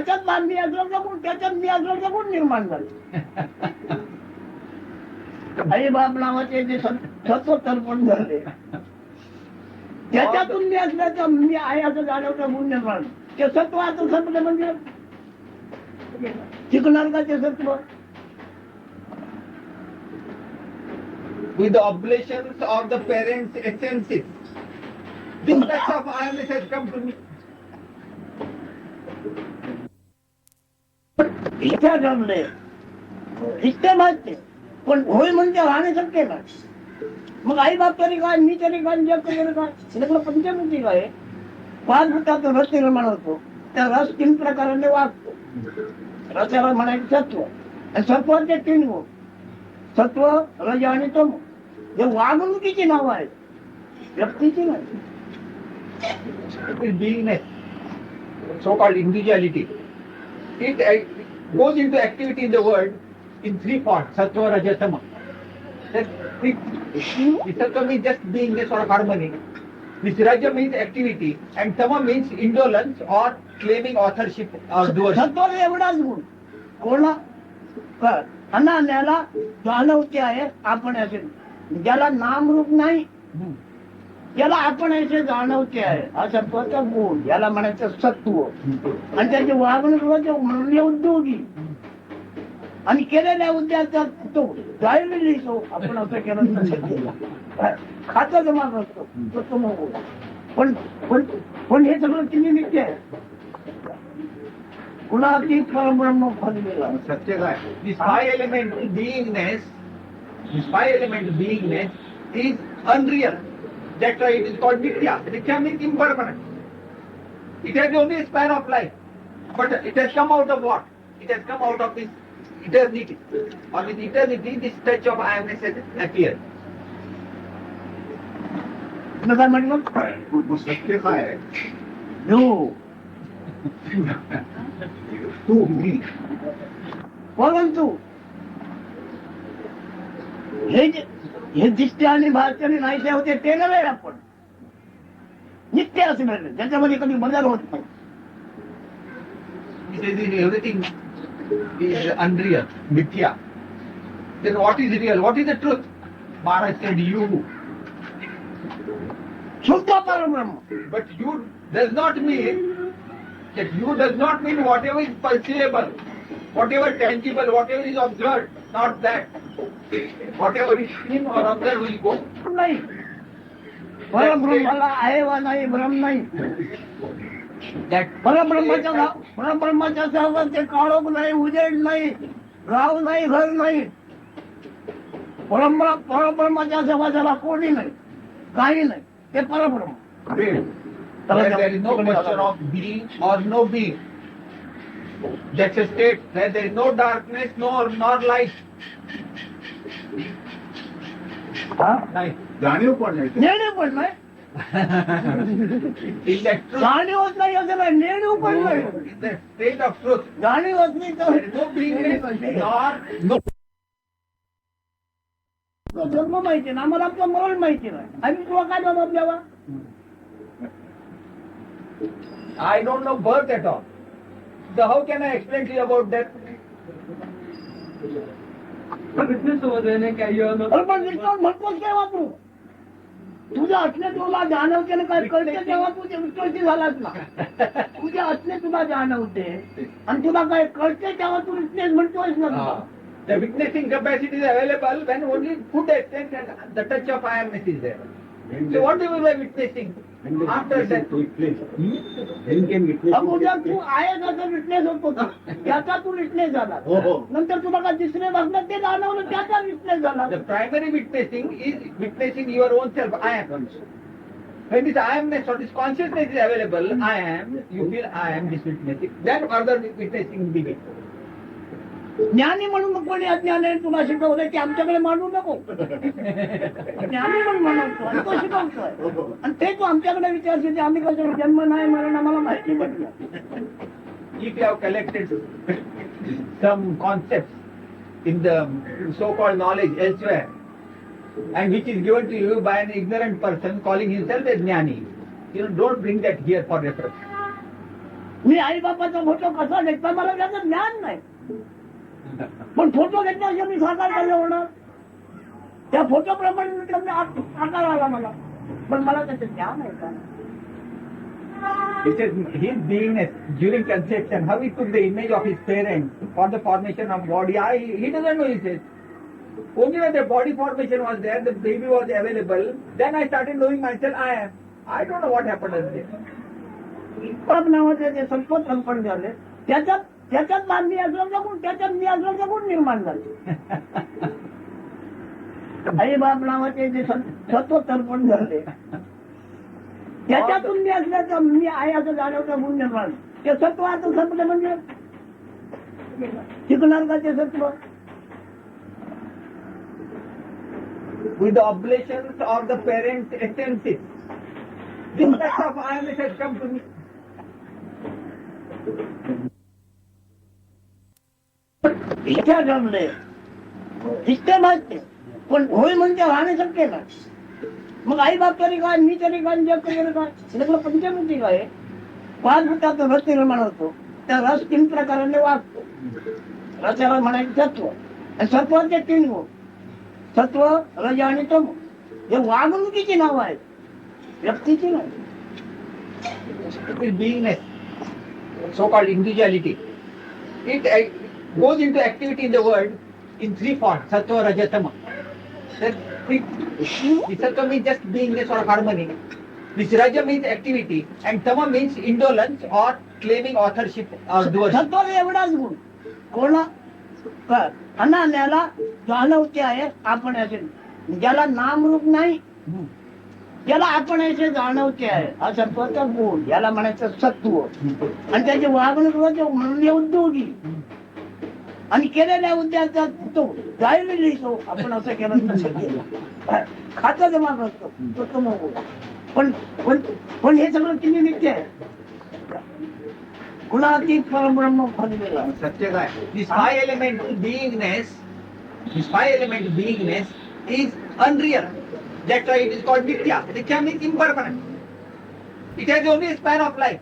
असल्याचा गुण त्याच्यात मी असल्याचा गुण निर्माण झाले. आई बाप नावाचे जे सत्व तर्पण झाले त्याच्यातून मी असल्याचा मी आहे असं जाणवता गुण निर्माण. ते सत्व आता संपले म्हणजे शिकणार का ते सत्व. With the oblations of the parents' essences, this touch of I-amness has come to me. इच्छा जमले इच्छा माहिती पण होय म्हणजे राहणे शक्य नाही. मग आई बाप तरी काय, मी तरी काय, जग तरी काय, सगळं पंचमुखी काय. 5 फुटाचा रस निर्माण होतो, त्या रस 3 प्रकाराने वागतो. रसाला म्हणायचं सत्व, आणि सत्वाचे 3 गुण, सत्व, रज आणि तम. हे वागणुकीची नावं आहेत, व्यक्तीची नाही. Beingness, so-called individuality, it goes into activity in the world in 3 parts: sattva, raja, tama. Sattva means just beingness or harmony. This raja means activity, and tama means indolence or claiming authorship or doership. सत्वाला एवढाच गुण कोणा अनान्याला जाणवते आहे आपण असे, ज्याला नामरूप नाही त्याला आपण असे जाणवते आहे, हा सत्वाचा गुण, याला म्हणायचं सत्व. आणि त्याची वागणूक म्हणजे उद्योगी, आणि केलेल्या उद्योगाचा तो जायला लिहितो. आपण असं केलं खाता जमा करतो तो तो पण पण हे सगळं तिने नित्य आहे. कुणा ती परब्रह्म फललेला सत्य काय? This 5 element beingness is unreal. That's why it is called mithya. Mithya means impermanent. It has only a span of life, but it has come out of what? It has come out of this eternity. On this eternity, this touch of I amness has appeared. काय म्हटलं मग सत्य काय आहे? हो. तू मी परंतु हे दिसते आणि भासते आणि नाहीसे होते ते नव्हे. आपण नित्य असे मिळते, त्याच्यामध्ये कधी बदल होत नाही. He says everything is unreal, mithya. Then what is real? What is the truth? Maharaj said you. शुद्ध परब्रह्म. But you does not mean that you does not mean whatever is perceivable, whatever tangible, whatever is observed, not that. Whatever is seen or observed will go. नाही परब्रह्माला आहे वा नाही भ्रम नाही. That परब्रह्माच्या सहवास ते काळोख नाही, उजेड नाही, गाव नाही, घर नाही. परब्रह्माच्या सहवासाला कोणी नाही, काही नाही, ते परब्रह्म. where there is no question of being or no being. That's a state where there is no darkness nor light. हा? Right. जाणीव पण नाही. नेणीव पण नाही, In that truth, जाणीव होत नाही असं नाही, नेणीव पण नाही. in that state of truth, जाणीव होत नाही तर there is no beingness nor no. जन्म माहिती ना, आम्हाला आपलं मरण माहिती नाही. आम्ही तुला काय जबाब द्यावा? I don't know birth at all. So how can I explain to you about death? Witness over there, like you are not. अरे पण विश्वास म्हणतोच तेव्हा तू तुझ्या असणे तुला जाणवते, काय कळते तेव्हा तू विश्वासी झालाच ना. तुझ्या असणे तुला जाणवते आणि तुला काय कळते तेव्हा तू विश्वास म्हणतोयस ना तुला. The witnessing capacity is available when only to the extent that the touch of I amness is there. So what do you mean by witnessing? After that, अब उद्या तू आहेस असं विश्लेष होतो ना, त्याचा तू विश्लेष झाला. नंतर तुला काय दिसणे बसलं ते जाणवलं, त्याचा विश्लेष झाला. the primary witnessing is witnessing your own self. I am. When this I amness or this consciousness is available, I am, you feel I am this witnessing. Then further witnessing begins. ज्ञानी म्हणून कोणी अज्ञानाने तुला शिकवलंय की आमच्याकडे मांडू नको. ज्ञानी म्हणून म्हणतो आणि तो शिकवतोय, आणि ते तू आमच्याकडे विचारशील की आम्ही कसं जन्म नाही मरण आम्हाला माहिती पडलं. If you have collected some concepts in the so-called knowledge elsewhere, and which is given to you by an ignorant person calling himself a jnani, don't bring that here for reference. मी आई बापाचा photo कसा घेतला मला त्याचं ज्ञान नाही, पण photo घेतल्याशिवाय मी साकार कसं होणार? त्या फोटो प्रमाणे आकार आला मला, पण मला त्याचं ज्ञान आहे का? He says his beingness during conception, how he took the image of his parents for the formation of body. He doesn't know, he says. Only when the body formation was there, the baby was available, then I started knowing myself, I am. I don't know what happened there. Parab नावाचे जे संपत संपन्न झाले त्याच्यात त्याच्यात मी असल्याचा गुण, त्याच्यात मी असल्याचा गुण निर्माण झाले. आई बाप नावाचे जे सत्व तर्पण झाले, त्याच्यातून मी असल्याचं, मी आहे असं जाणवतं गुण निर्माण. ते सत्व आता संपलं म्हणजे शिकणार का ते सत्व? With the oblations of the parents' essences, this touch of awareness has come to me. इच्छा जमले, इष्टे भाजते, पण होय म्हणजे राहणे शक्य नाही. मग आई बाप तरी काय, मी तरी काय, जग तरी काय, सगळं पंचभूती काय, 5 मिनिटात रस निर्माण होतो. त्या रस 3 प्रकाराने वागतो. रसाला म्हणायचं सत्व, आणि सत्वाचे 3 गुण, सत्व, रज आणि तम. हे वागणुकीची नाव आहेत, व्यक्तीची नाही. It is beingness, so-called individuality. It goes into activity in the world in 3 forms: sattva, raja, tama. The sattva means just beingness or harmony. This raja means activity, and tama means indolence or claiming authorship or doership. सत्वाला एवढाच गुण, कोणा अनान्याला जाणवते आहे आपण असे, ज्याला नामरूप नाही, ज्याला आपण असे जाणवते आहे, हा सत्वाचा गुण, याला म्हणायचं सत्व. आणि त्याची वागणूक म्हणजे उद्योगी, आणि केलेल्या उद्योगाचा तो जाहीर लिहितो, आपण असं केलं तसं केलं, खातं जमा करतो, तो तो मग. पण हे सगळं किती नित्य आहे, गुणातीत परब्रह्म फललेला. सत्य काय? This 5 element beingness, this 5 element beingness is unreal. That's why it is called nitya. Nitya means impermanent. It has only a span of life,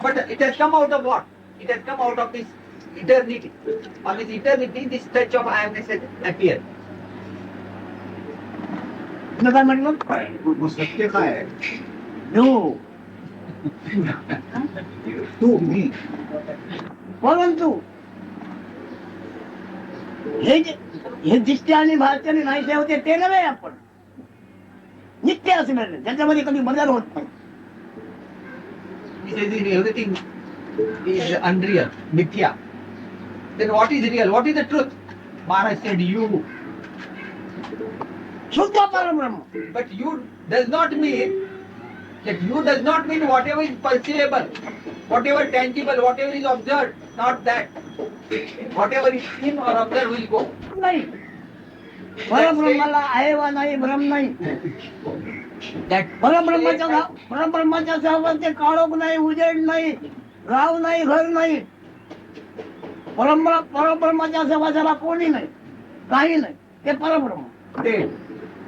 but it has come out of what? It has come out of this eternity. On this eternity, this touch of awareness has appeared. तुला काय म्हटलं? मग सत्य काय आहे? जो तू मी परंतु हे दिसते आणि भाषाने नाहीसे होते ते नव्हे, आपण नित्य असलेले, त्याच्यामध्ये कधी बदल होत नाही. He says everything is unreal, mithya. Then what is real? What is the truth? Maharaj said you. शुद्ध परब्रह्म. But you does not mean that you does not mean whatever is perceivable, whatever tangible, whatever is observed, not that. Whatever is seen or observed will go. नाही, परब्रह्माला आहे वा नाही भ्रम नाही. That परब्रह्माच्या सहवास ते काळोख नाही, उजेड नाही, गाव नाही, घर नाही. परब्रह्माच्या सहवासाला कोणी नाही, काही नाही, ते परब्रह्म. state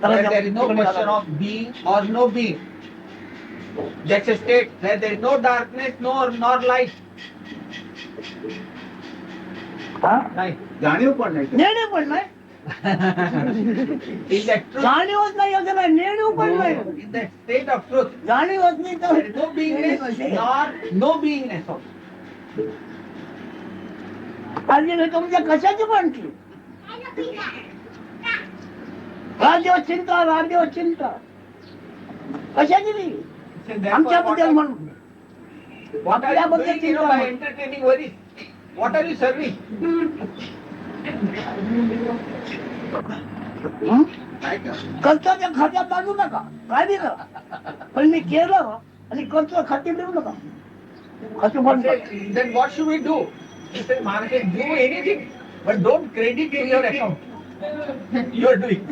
where there is no question of being or no being. That's a state where there is no darkness nor light. हा? Right. जाणीव पण नाही. नेणीव पण नाही, In that truth, जाणीवच नाही असं नाही, नेणीव पण नाही. in that state of truth, जाणीवच नाही there is तर no beingness nor no beingness also. काळजी नाही तुमच्या कशाची पण की राजदेव चिंता कशाची नाही. So therefore, आमच्याबद्दल म्हणून what are you आपल्याबद्दल doing, चिंता by नाही. entertaining worries? What are you serving? हं? काय का? करतो त्या खात्यात बांधू नका, काय बी करा, पण मी केलं आणि करतो खाते देऊ नका. असं What म्हणतो. then what should we do? He said, Maharaj, do anything, but don't credit to your account. You are doing.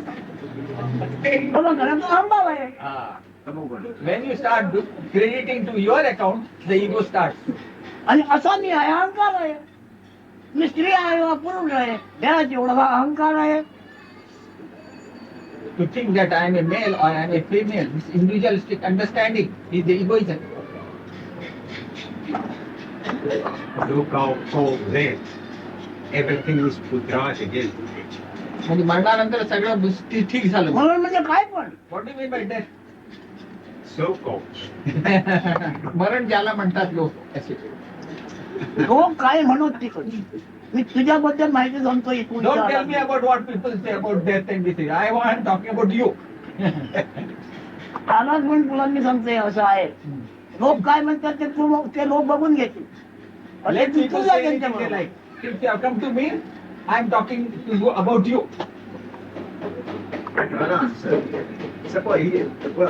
मला घराचा अहंभाव आहे. समोर. When you start crediting to your account, the ego starts. आणि असा मी आहे, अहंकार आहे. मी स्त्री आहे वा पुरुष आहे, देहाची एवढा अहंकार आहे. To think that I am a male or I am a female, this individualistic understanding is the egoism. Look how cold there. Everything is putrid again. म्हणजे मरणानंतर सगळं ठीक झालं. म्हणून म्हणजे काय पण What do you mean by death? So cold. मरण ज्याला म्हणतात लोक असे. लोक काय म्हणत तिकडे. मी तुझ्याबद्दल माहिती सांगतो इथून. Don't tell me about what people say about death and this thing. I want talking about you. आलाच म्हणून तुला मी सांगतोय असं आहे. लोक काय म्हणतात ते लोक बघून घेतील. Let people तुझा say anything त्यांच्या they like. If you have come to me, I am talking to you about you.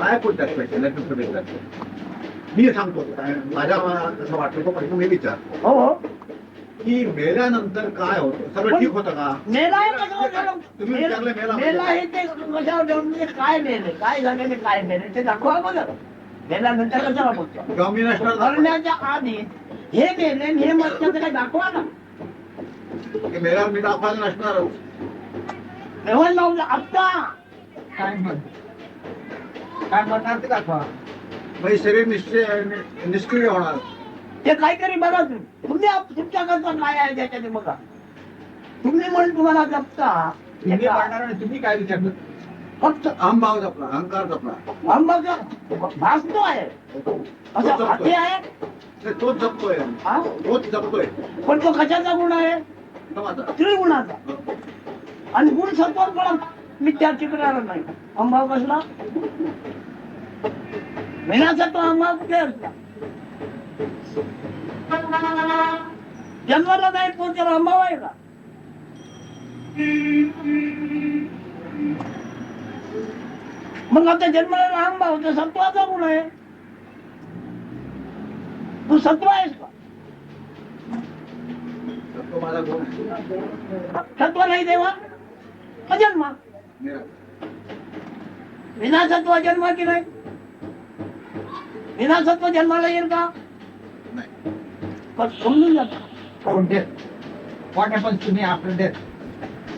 I put that question. Let me put it that way. मी सांगतो माझ्या मनात असं वाटतं तो प्रश्न मी विचार हो हो की मेल्यानंतर काय होतं सगळं ठीक होतं का मेला हे कशावर ठरवलं? तुम्ही विचारलं मेला मेला हे ते कशावर ठरवलं? म्हणजे काय मेले काय झालेले काय मेले ते दाखवा अगोदर मेल्यानंतर कशाला बोलतो किंवा मी नसणार मरण्याच्या आधी हे मेले आणि हे मरण्याचं काय दाखवा ना की मेल्यावर मी दाखवायला नसणार तेव्हा लावलं आत्ता काय म्हणणार ते दाखवा. म्हणजे शरीर निष्क्रिय होणार ते काहीतरी बघा तुम्ही तुमच्याकडचं काय आहे त्याच्याने बघा तुम्ही म्हणून तुम्हाला जपता तुम्ही म्हणणार आणि तुम्ही काय विचारलं? फक्त अहंभाव जपला अहंकार जपला आंबाचा भासतो आहे असं हाती आहे तोच जपतोय हा? तोच जपतोय पण तो कशाचा गुण आहे समाजा. त्रिगुणाचा आणि गुण सत्वात पण मी त्या चिकणार नाही अंबाव कसला विनासत्व अंबाव कुठे असला जन्माला नाही तो त्याला अंबाव आहे का मग आता जन्माला अंबाव तो सत्वाचा गुण आहे तू सत्व आहेस का तो माझा गुण आहे. सत्व नाही देवा अजन्मा निराकार. विनासत्व जन्मा की नाही विनासत्व जन्माला येईल का नाही पण समजून जात About death. What happens to me after death?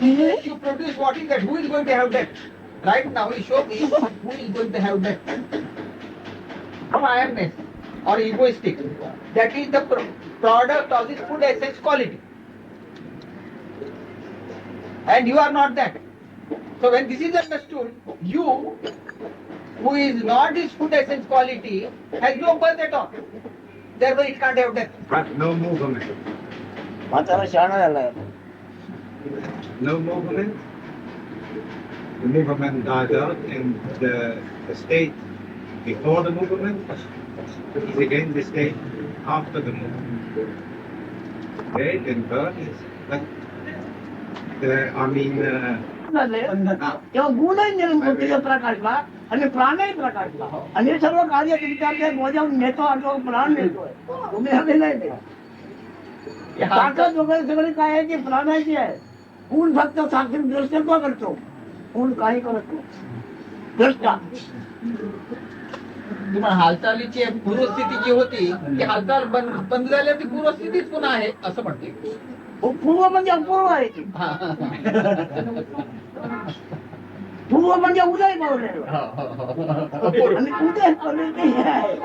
If you produce what is that? Who is going to have death? Right now, you show me who is going to have death. From awareness or egoistic. That is the product of this food essence quality. And you are not that. So when this is understood, you, who is not this food essence quality, has no birth at all. Therefore it can't have death. But no movement. म्हातारा शहाणा झालाय No movement. The movement dies out, and the state before the movement is again the state after the movement. Death and birth is like झाले तेव्हा गुणही निर्मुक्तीचा प्रकाशला आणि प्राणही प्रकाशला आणि हे सर्व कार्य तुमच्या मोजावून नेतो आणि प्राण नेतोय तुम्ही हवे नाही ते ताकद वगैरे सगळी काय आहे ती प्राणाची आहे गुण फक्त साक्षी दृष्टित्व करतो गुण काही करत नाही दृष्टा तुम्हाला हालचालीची पूर्वस्थिती जी होती ती हालचाल बंद झाली ती पूर्वस्थितीच पुन्हा आहे असं म्हणते. पूर्व म्हणजे अपूर्व आहे ती पूर्व म्हणजे उदय पावलेलं आणि उदय पावलेलं हे आहे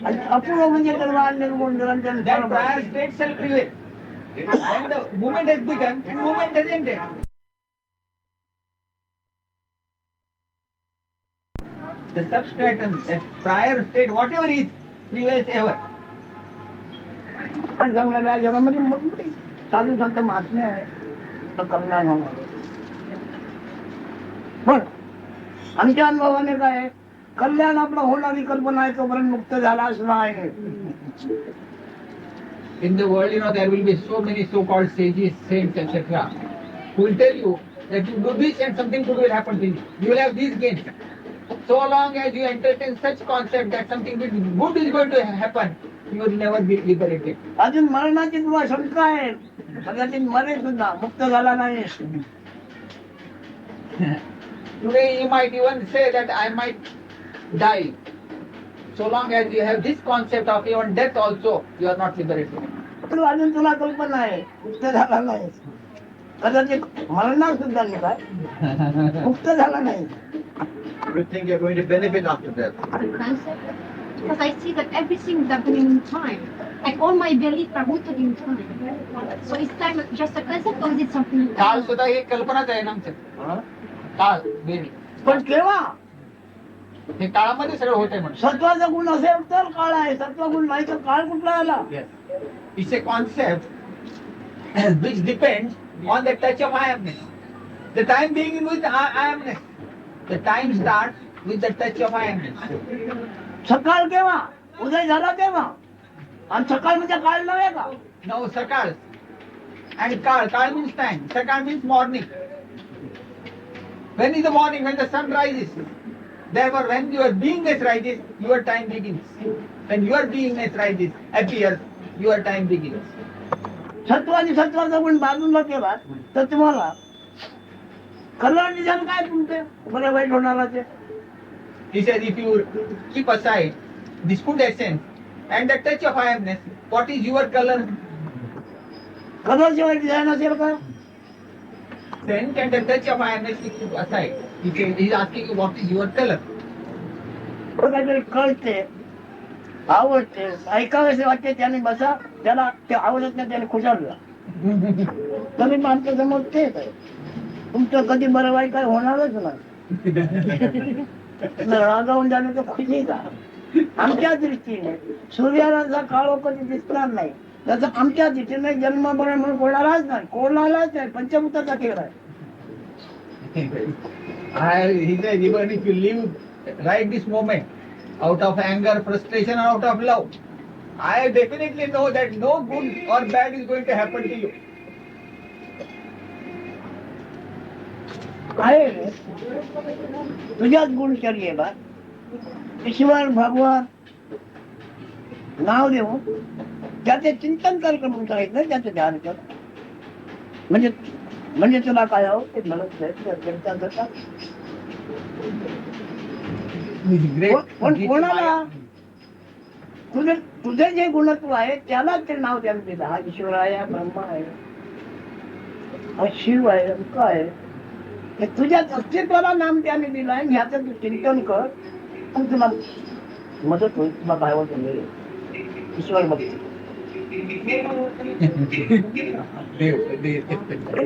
आणि अपूर्व म्हणजे निर्वाण निर्गुण Niranjan That prior state shall prevail. When the movement has begun and movement has ended. The substratum, that prior state, whatever is, prevails ever. आणि जंगलाला जगामध्ये मोठी साधू संत महात्मे आहे तर कल्याण होणार पण आमच्या अनुभवाने काय आहे, कल्याण आपलं होणारी कल्पना आहे तोपर्यंत मुक्त झालाच नाही. In the world, there will be so many so-called sages, saints, etc., who will tell you that you do this and something good will happen to you. You will have these gains. So long as you entertain such concept that something good is going to happen, you will never be liberated. अजून मरणाची तुला शंका आहे, कदाचित मरे सुद्धा मुक्त झाला नाही. Today you might even say that I might die. So long as you have this concept of even death also, you are not liberated. अजून तुला कल्पना आहे मुक्त झाला नाही, कदाचित मरणार सुद्धा नाही काय मुक्त झाला नाही. You think you're going to benefit after death. concept because I see that everything is happening in time and all my beliefs are rooted in time. So is time just a concept or is it something काल else? सुद्धा एक कल्पनाच आहे ना आमचं. काळ वेळ पण केव्हा हे काळामध्ये सगळं होत आहे म्हणून. सत्वाचा गुण असेल तर काळ आहे, सत्वगुण नाही तर काळ कुठला आला. It's a concept which depends on the touch of I-amness. The time being with I-amness. The time starts with the touch of I-amness. सकाळ केव्हा, उदय झाला तेव्हा आणि सकाळ म्हणजे काळ नव्हे का? Now Sakal and Kal means time. Sakal means morning. When is the morning? When the sun rises. Therefore, when your beingness rises, your time begins. When your beingness rises, appears, your time begins. सत्व आणि सत्वाचा गुण बाजूला केला तर तुम्हाला colour निशान काय तुमचे बरं वाईट होणार ते. He says, if you keep aside this good essence and the touch of I amness, what is your color? Colour शिवाय डिझाईन असेल का? Then can the touch of I amness be put aside? He is asking you what is your color? तो काहीतरी कळते आवडते ऐकावेसे वाटते त्याने बसा त्याला ते आवडत नाही त्याने खुशाल तरी माणसं समोर तेच आहे. तुमचं कधी बरं वाईट काय होणारच नाही. रागावून झालं तर खुशी का? आमच्या दृष्टीने सूर्याला जर काळो कधी दिसणार नाही त्याचा आमच्या दृष्टीने जन्म बरं म्हणून कोणालाच नाही पंचभूताचा खेळ आहे. He says, even if you live right this moment out of anger, frustration, or out of love, I definitely know that no good or bad is going to happen to you. काय रे तुझ्याच गुणचर्ये बा ईश्वर भगवान नाव देऊ त्याचे चिंतन कर म्हणून सांगितलं त्याचं ध्यान कर म्हणजे तुला काय हवं ते म्हणत पण कोणाला तुझे जे गुणत्व आहे त्यालाच ते नाव द्यायला दिलं. हा ईश्वर आहे हा ब्रह्मा आहे हा शिव आहे काय हे तुझ्या अस्तित्वाला नाम त्याने दिलं आहे. ह्याचं तू चिंतन कर आणि तुला मदत होईल. तुला काय होतं ईश्वर भक्ती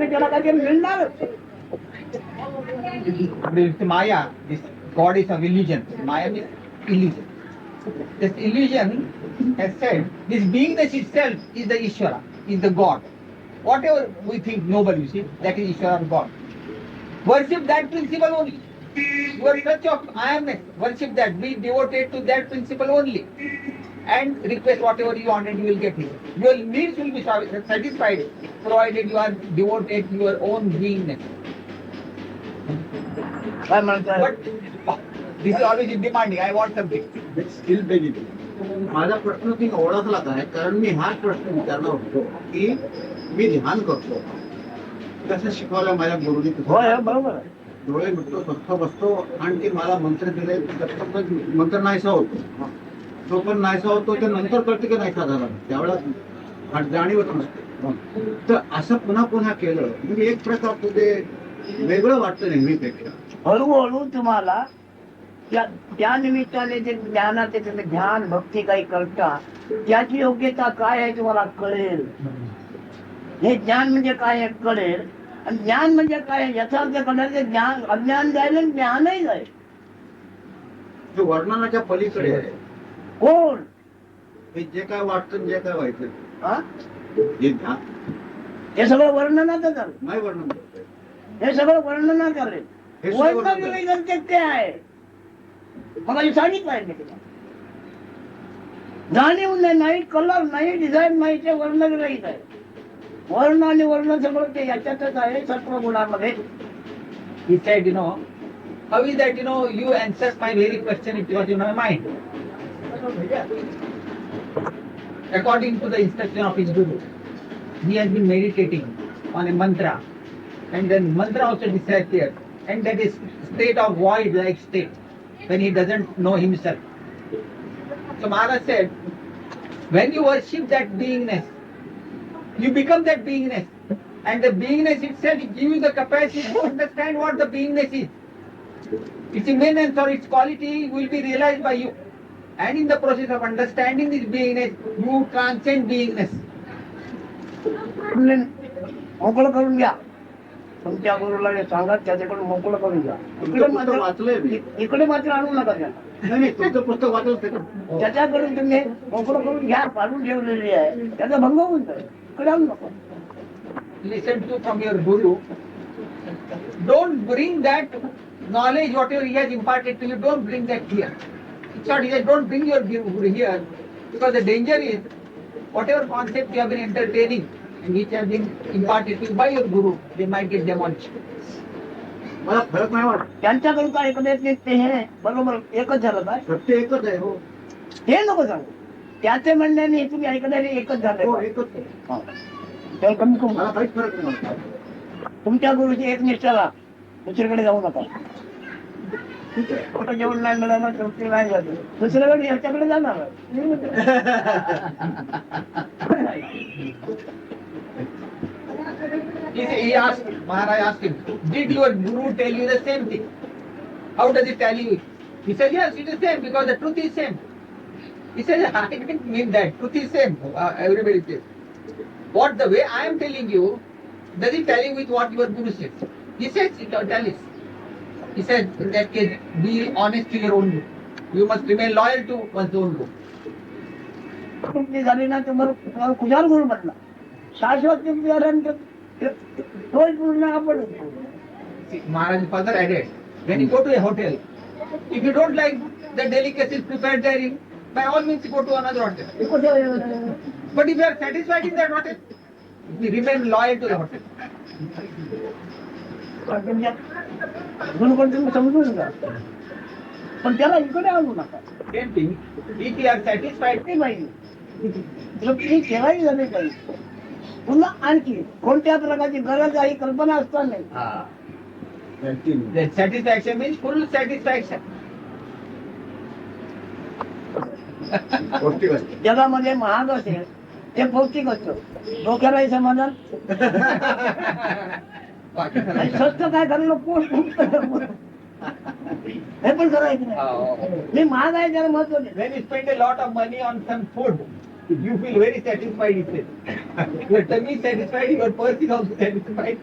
त्याला काही मिळणार. This Maya, this God is of illusion. Maya means illusion. This illusion has said, this beingness itself is the Ishvara, is the God. Whatever we think noble, you see, that is Ishvara or God. Worship that principle only. Your touch of I amness, worship that. Be devoted to that principle only. And request whatever you want and you will get it. Your needs will be satisfied provided you are devoted to your own beingness. काय म्हणतात But this is always demanding. I want something. Skill पाहिजे. माझा प्रश्न ती ओळखला काय कारण मी हाच प्रश्न विचारला होतो की मी ध्यान करतो कसं शिकवलं माझ्या गुरुनी होय बरोबर आहे. डोळे मिटतो स्वस्थ बसतो आणि ते मला मंत्र दिले मंत्र नाहीसा होतो तो पण नाहीसा होतो ते नंतर कळते की नाहीसा झाला त्यावेळेला जाणीवच नसते. तर असं पुन्हा पुन्हा केलं म्हणजे एक प्रकारचं ते वेगळं वाटतं नेहमीपेक्षा. हळूहळू तुम्हाला त्या निमित्ताने जे ज्ञानाचे तुम्ही ध्यान भक्ती काही करता त्याची योग्यता काय आहे तुम्हाला कळेल. हे ज्ञान म्हणजे काय आहे कळेल आणि ज्ञान म्हणजे काय याचा अर्थ कळेल. ज्ञान अज्ञान जाईल आणि ज्ञानही जाईल. ते वर्णनाच्या पलीकडे आहे. कोण हे जे काय वाटतं जे काय व्हायचं हा हे ध्यान हे सगळं वर्णनाचं झालं. नाही वर्णन करतोय हे सगळं वर्णना करेल. हे सगळं वर्णन वर्णन ते आहे मला हे सांगितलं आहे मी तुला. जाणीव नाही कलर नाही डिझाईन नाही ते वर्णग्रहित आहे. वर्ण आणि वर्ण सगळं ते याच्यातच आहे सत्व गुणामध्ये. He said, how is that, you answered my very question, it was in my mind. According to the instruction of his Guru, he has been meditating on a mantra, and then mantra also disappeared, and that is state of void-like state, when he doesn't know himself. So Maharaj said, when you worship that beingness, you become that beingness, and the beingness itself gives you the capacity to understand what the beingness is. Its immanence or its quality will be realized by you. And in the process of understanding this beingness, you transcend beingness. मोकळं करून घ्या. तुमच्या गुरुला हे सांगा त्याच्याकडून मोकळं करून घ्या. इकडे मात्र आणू नका त्याला. नाही तुमचं पुस्तक वाचलं त्याच्याकडून तुम्ही मोकळं करून घ्या. पाडून ठेवलेली आहे त्याचा भंग होऊन जाईल. इकडे आणू नका. Listen to from your Guru. Don't bring that knowledge, whatever he has imparted to you, don't bring that here. It's not, he said, don't bring your Guru here, because the danger is whatever concept you have been entertaining and which have been imparted to you by your guru, they might get demolished. मला फरक नाही वाटत. त्यांच्याकडून काय एकदेश ते हे बरोबर एकच झालं काय सत्य एकच आहे. हो हे नको सांगू. त्याचे म्हणण्याने तुम्ही ऐकणारे एकच हो झालं एकच आहे. त्याला कमी करू मला काहीच फरक नाही वाटत. तुमच्या गुरुची एक निष्ठाला दुसरीकडे जाऊ नका. कुठं जेवण नाही मिळालं शेवटी नाही झालं दुसरीकडे ह्याच्याकडे जाणार He asked, Maharaj asked him, did your guru tell you the same thing? How does it tell you? He said, yes, it is same because the truth is same. He said, I didn't mean that. Truth is same. Everybody says. What the way I am telling you, does it tell you with what your guru says? He says it tallies. He said, in that case, be honest to your own guru. You must remain loyal to one's own guru. तुमची झाली ना तुम्हाला खुशाल गुरु बनला शाश्वत तोच पूर्ण आपण See, Maharaj further added, when you go to a hotel, if you don't like the delicacies prepared there, by all means you go to another hotel. But if you are satisfied in that hotel, you remain loyal to the hotel. गुरुकडे तुम्ही समजून घ्या पण त्याला इकडे आणू नका Same thing, if you are satisfied, ते पाहिजे तृप्ती केव्हाही झाली पाहिजे पुन्हा आणखी कोणत्या प्रकारची गरज आहे कल्पना असताना नाही the satisfaction means full satisfaction. पौष्टिक असते. जगामध्ये महाग असेल ते पौष्टिक असतं डोक्यालाही समाधान आणि स्वस्त काय करायला पोट हे पण करायचं नाही मी महाग आहे त्याला महत्व नाही When you spend a lot of money on some food, you feel very satisfied with it. Your tummy is satisfied, your purse is also satisfied.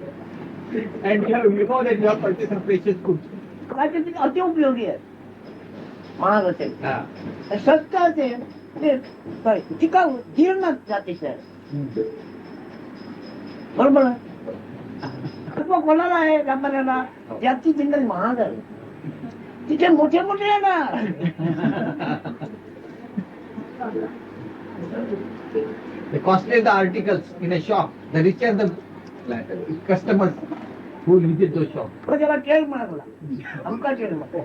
And you know that you have purchased some precious goods. काय ते अति उपयोगी आहे महाग असेल आणि स्वस्त असेल ते काय टिकाऊ जीर्ण जातीचं आहे बरोबर आहे तो कोणाला आहे व्यापाऱ्याला त्याची जिंदगी महाग आहे तिथे मोठे मोठे आहे ना The costlier the articles in a shop, the richer the customers who visit those shops. तो त्याला ट्रेड मागला आमका ट्रेड मागला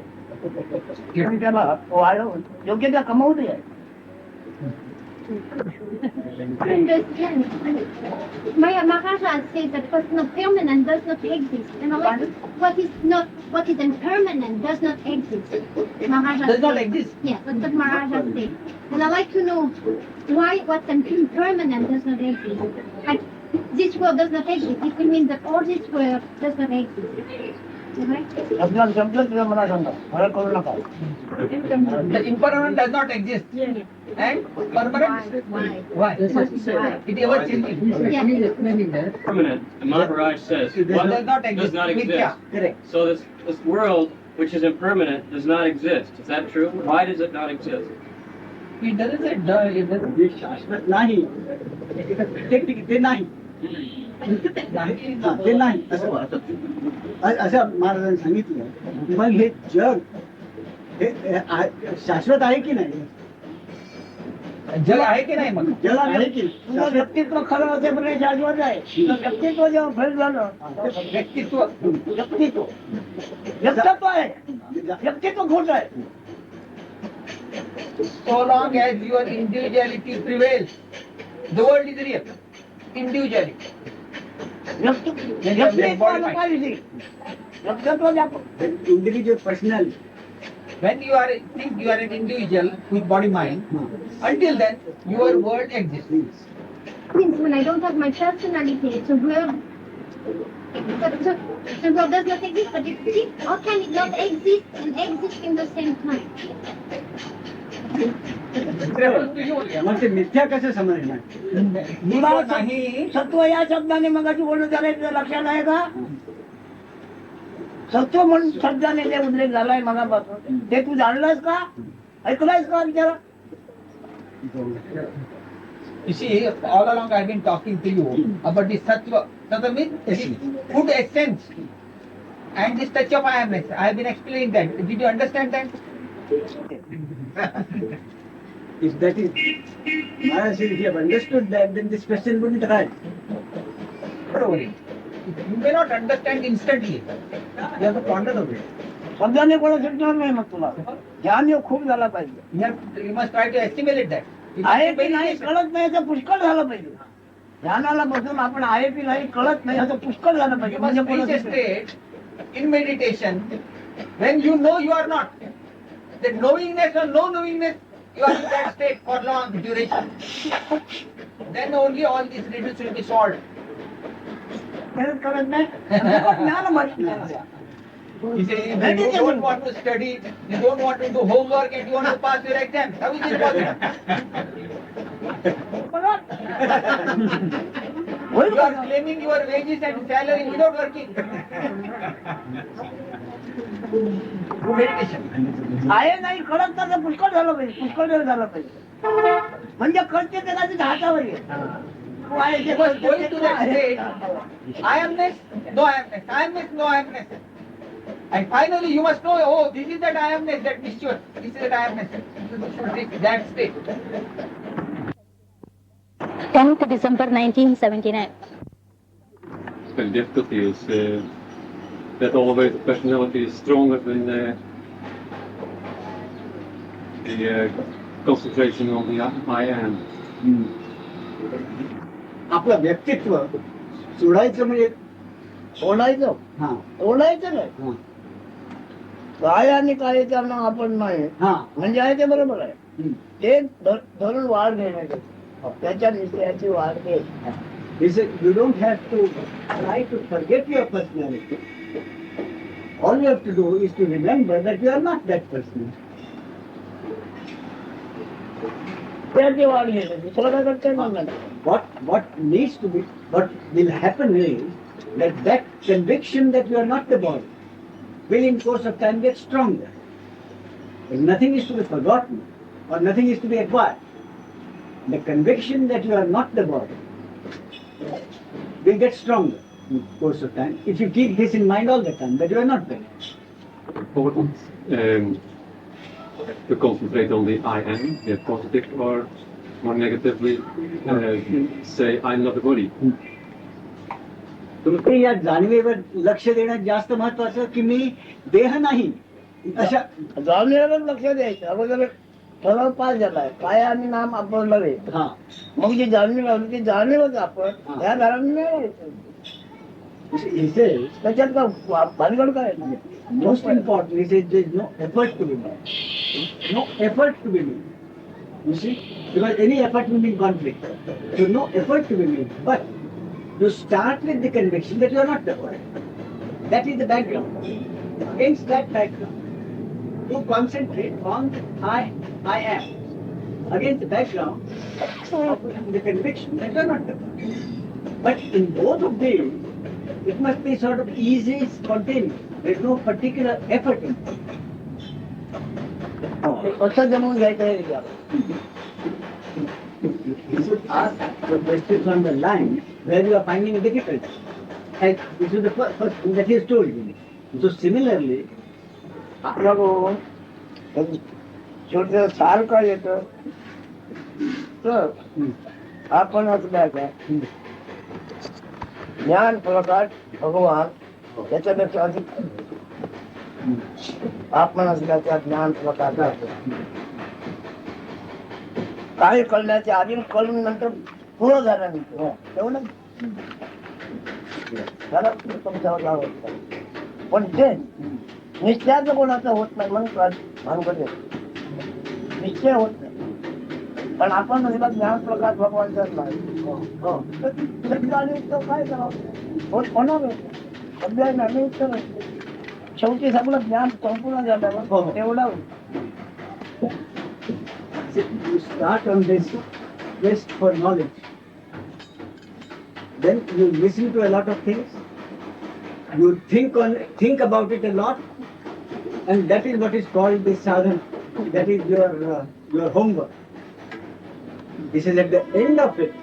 त्याला वाढव योग्य त्या कमावू दे Maharaj says that what's not permanent does not exist. And what is impermanent does not exist. Maharaj Does not exist. Yeah, that's what Maharaj said. And I'd like to know why what's impermanent does not exist. Like, this world does not exist. It will mean that all this world does not exist. Right? आपल्याला समजलं तुझ्या मना सांगा फरक करू नका The impermanent does not exist. And permanent? Why? It ever changing. Permanent. And Maharaj says one Does not exist. does not exist. Mithya. Correct. So this world, which is impermanent, does not exist. Is that true? Why does it not exist? It doesn't say duh, it doesn't. हे शाश्वत नाही ते नाही ते नाही असं वाटत असं महाराजांनी सांगितलं मग हे जग हे शाश्वत आहे की नाही जग आहे की नाही मग जग आहे की तुझं व्यक्तित्व खरं असेपर्यंत शाश्वत आहे तुझं व्यक्तित्व जेव्हा फेल झालं व्यक्तित्व व्यक्तित्व आहे व्यक्तित्व खोट आहे so long as your individuality prevails, the world is real. Individuality. व्यक्तित्वाला काय विषय व्यक्तित्व individual personal When you are think you are an individual with body mind, until then your world exists. Means when I don't have my personality, so world does not exist. But how can it not exist and exist in the same time? मग ते मिथ्या कसं समजणार तुला सत्व या शब्दाने मगाची बोलणं झालंय तुझ्या लक्षात आहे का सत्व म्हणून शब्दाने ते उल्लेख झालाय मगापासून ते तू जाणलंस का ऐकलायस का विचारा You see, all along I have been talking to you about this sattva. Sattva means good essence and this touch of I amness. I have been explaining that. Did you understand that? If that is, Maharaj says, if you have understood that, then this question wouldn't arise. You may not understand instantly. You have to ponder over it. शब्दाने कोणा सुटणार नाही मग तुला ध्यान योग खूप झाला पाहिजे You must try to assimilate that. आहे की नाही कळत नाही याचं पुष्कळ झालं पाहिजे ध्यानाला बसून आपण आहे की नाही कळत नाही याचं पुष्कळ झालं पाहिजे You must reach a state in meditation when you know you are not. That knowingness or no knowingness, you are in that state for long duration. Then only all these riddles will be solved. कळत नाही ज्ञान माहित नाही You say, if you don't want to study, you don't want to do homework and you want to pass your exam. How is it possible? You are claiming your wages and salary without working. Through meditation. आहे नाही कळत तर पुष्कळ झालं पाहिजे पुष्कळ वेळ झाला पाहिजे म्हणजे कळते ते कधी हातावर आहे तू आहे ते Because going to that state, I amness, no I amness, I amness, no I amness. And finally you must know, oh, this is that I amness, that mischief, this is that I amness. You should reach that state. 10th December 1979. The difficulty is that always the personality is stronger than the concentration on the I am. आपलं व्यक्तित्व सोडायचं म्हणजे ओढायचं हा ओढायचं नाही हा काय आणि काय त्यांना आपण नाही हा म्हणजे आहे ते बरोबर आहे हम्म. ते धरून वाढ घेण्याचं त्याच्या निश्चयाची वाढ घे He said, you don't have to try to forget your personality. All you have to do is to remember that you are not that person. त्याची वाढ घ्यायची दुसरं काय करता येणार नाही What needs to be, what will happen is that conviction that you are not the body will in course of time get stronger. And nothing is to be forgotten or nothing is to be acquired. The conviction that you are not the body will get stronger in course of time if you keep this in mind all the time that you are not there. Important to concentrate on the I am, the positive or more negatively say I'm not the body. तुम्ही या जाणीवेवर लक्ष देणं जास्त महत्वाचं की मी देह नाही अशा जाणीवर लक्ष द्यायचं अगोदर ठराव पास झालाय काय आणि नाम आपण नव्हे हा मग जी जाणीव लावली ती जाणीवच आपण त्या दाराने मिळवायचं he says त्याच्यात का भानगड काय most important he says there is no effort to be made. No effort to be made. You see? Because any effort will be conflict. So no effort to be made. But you start with the conviction that you are not the body. That is the background. Against that background, you concentrate on I am. Against the background of the conviction that you are not the body. But in both of these, it must be sort of easy, spontaneous. There is no particular effort in it. कसं जमवून घ्यायचं हे विचार. You should ask the questions on the line where you are finding a difficulty. And this is the first thing that he has told you. So similarly, आपल्याकडून छोट सारखं येतं तर आपण असल्याचा ज्ञान प्रकाश भगवान याच्यापेक्षा अधिक आपण असल्याचा ज्ञान प्रकाश काय कळण्याच्या आधी कळून नंतर पूर्ण झाल्यानंतर तेवढं त्याला तुमच्यावर लावायचं. पण ते निश्चयाचं कोणाचं होत नाही म्हणून भानगड निश्चय होत नाही पण आपण म्हणजे ज्ञान प्रकाश भगवानचा काय करावं होत होणार अभ्यास नाही शेवटी सगळं ज्ञान संपूर्ण झाल्यावर तेवढं you start on this quest for knowledge. Then you listen to a lot of things. You think about it a lot, and that is what is called the sadhana. That is your homework. This is at the end of it.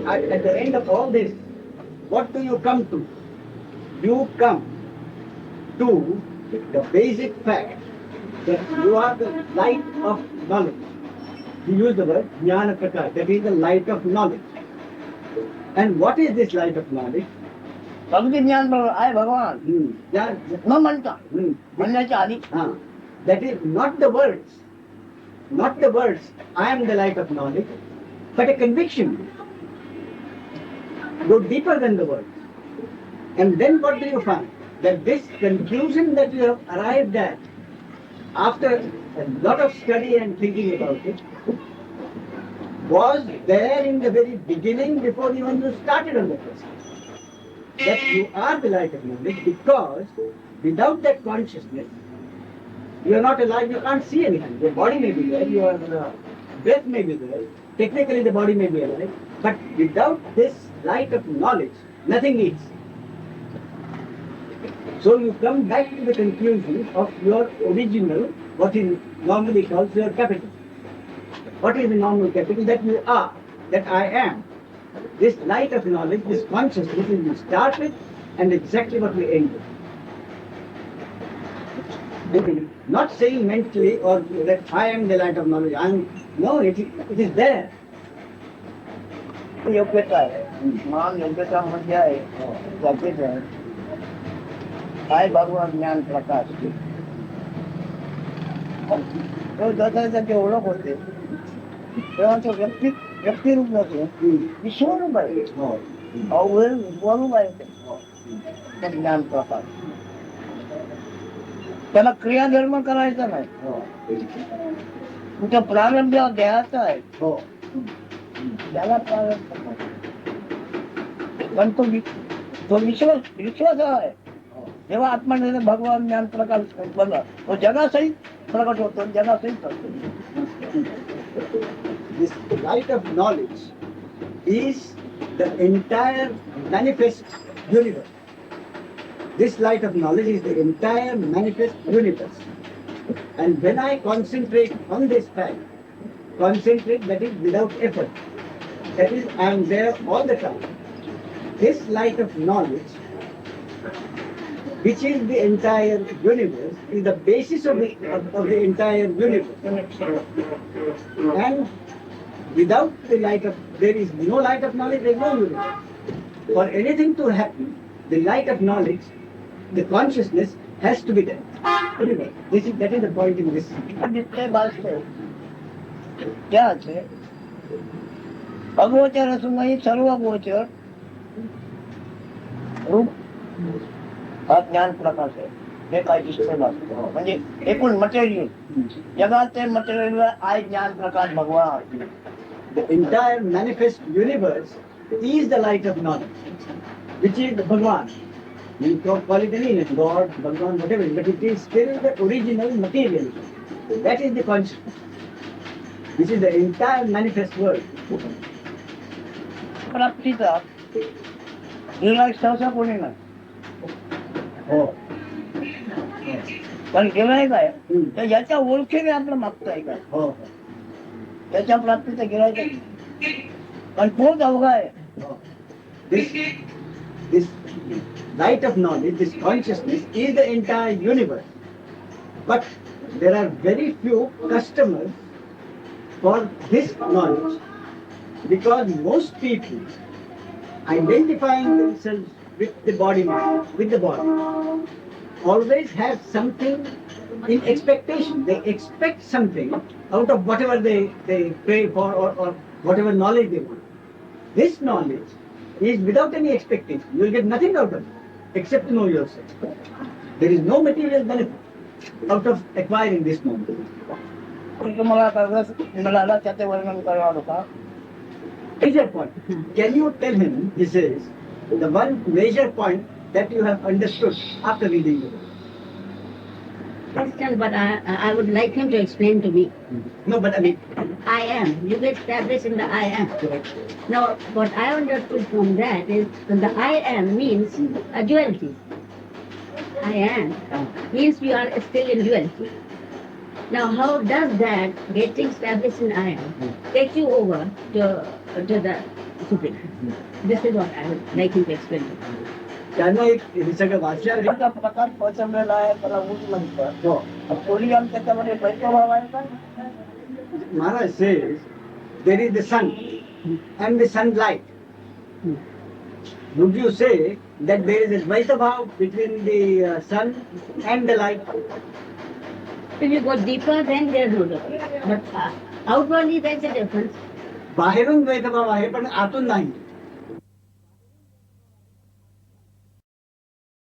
At the end of all this, what do you come to? You come to the basic fact that you are the light of knowledge. he used the word Jnana Prakash, that is the light of knowledge. And what is this light of knowledge? भक्ती ज्ञान बरोबर आहे भगवान That, न म्हणता म्हणण्याच्या आधी that is not the words, I am the light of knowledge, but a conviction. Go deeper than the words. And then what do you find? That this conclusion that you have arrived at after a lot of study and thinking about it was there in the very beginning before even you started on the process. That you are the light of knowledge, because without that consciousness, you are not alive, you can't see anything. Your body may be there, your breath may be there, technically the body may be alive, but without this light of knowledge, nothing is. So you come back to the conclusion of your original, what is normally called your capital. What is the normal capital? That you are, that I am. This light of knowledge, this consciousness is we start with and exactly what we end with. Not saying mentally or that I am the light of knowledge. No, it is there. योग्यता आहे मान योग्यता म्हणजे आहे त्याचीच आहे काय भगवान ज्ञान प्रकाश तो जसं त्याची ओळख होते तेव्हा तो व्यक्तिरूप नसतो विश्वरूप आहे स्वरूप आहे ते ज्ञान प्रकाश त्याला क्रियाधर्म करायचा नाही तुझा प्रारंभ द्यायचा आहे त्याला प्रारंभ पण तो विश्वास आहे जेव्हा आत्मनिर्भर भगवान ज्ञान प्रकाश बघा तो जगासहित प्रकट होतो जगासहित असतो. This light of knowledge is the entire manifest universe. This light of knowledge is the entire manifest universe. And when I concentrate on this fact, concentrate, that is without effort, that is I am there all the time. This light of knowledge, which is the entire universe, is the basis of the entire universe. And without the light of, there is no light of knowledge, there is no universe. For anything to happen, the light of knowledge, the consciousness has to be there. Anyway, that is the point in this. नित्य भासते त्याच अगोचर असूनही सर्व गोचर रूप हा ज्ञान प्रकाश आहे हे काय दिसते भासते म्हणजे एकूण मटेरियल जगाचे मटेरियल आहे ज्ञान प्रकाश भगवान. The entire manifest universe is the light of knowledge, which is the Bhagwan. You can call it any name, God, Bhagwan, whatever, but it is still the original material. That is the consciousness, which is the entire manifest world. प्राप्तीचा गिराईक सहसा कोणी नाही Oh. पण गिराईक आहे तर याच्या ओळखीने आपलं मागताय का Oh. त्याच्या प्राप्तीचा गिराईक आहे पण तोच अवघा आहे. This light of knowledge, this consciousness is the entire universe. But there are very few customers for this knowledge, because most people identifying themselves with the body mind, with the body, always have something in expectation. They expect something out of whatever they pray for or whatever knowledge they want. This knowledge is without any expectation. You will get nothing out of it except to know yourself. There is no material benefit out of acquiring this knowledge. तुम्हाला रस मिळाला त्याचे वर्णन करावं होता. Major point. Can you tell him, he says, the one major point that you have understood after reading the book? Question, but I would like him to explain to me. No, but I mean, I am. You get established in the I am. Now, what I understood from that is that the I am means a duality. I am means we are still in duality. Now, how does that getting established in I am take you over to the Supreme? This is what I would like him to explain to me. त्यांना एक हे सगळं वाचल्यावर त्याचा प्रकार पचवलेला आहे त्याला ऊस म्हणतात. थोडी आम त्याच्यामध्ये पैसा भाव आहे का Maharaj says there is the sun and the sunlight. Would you say that there is a Dvaita Bhav between the sun and the light? If you go deeper, then there's no difference. But outwardly, there's a difference. बाहेरून द्वैत भाव आहे पण आतून नाही.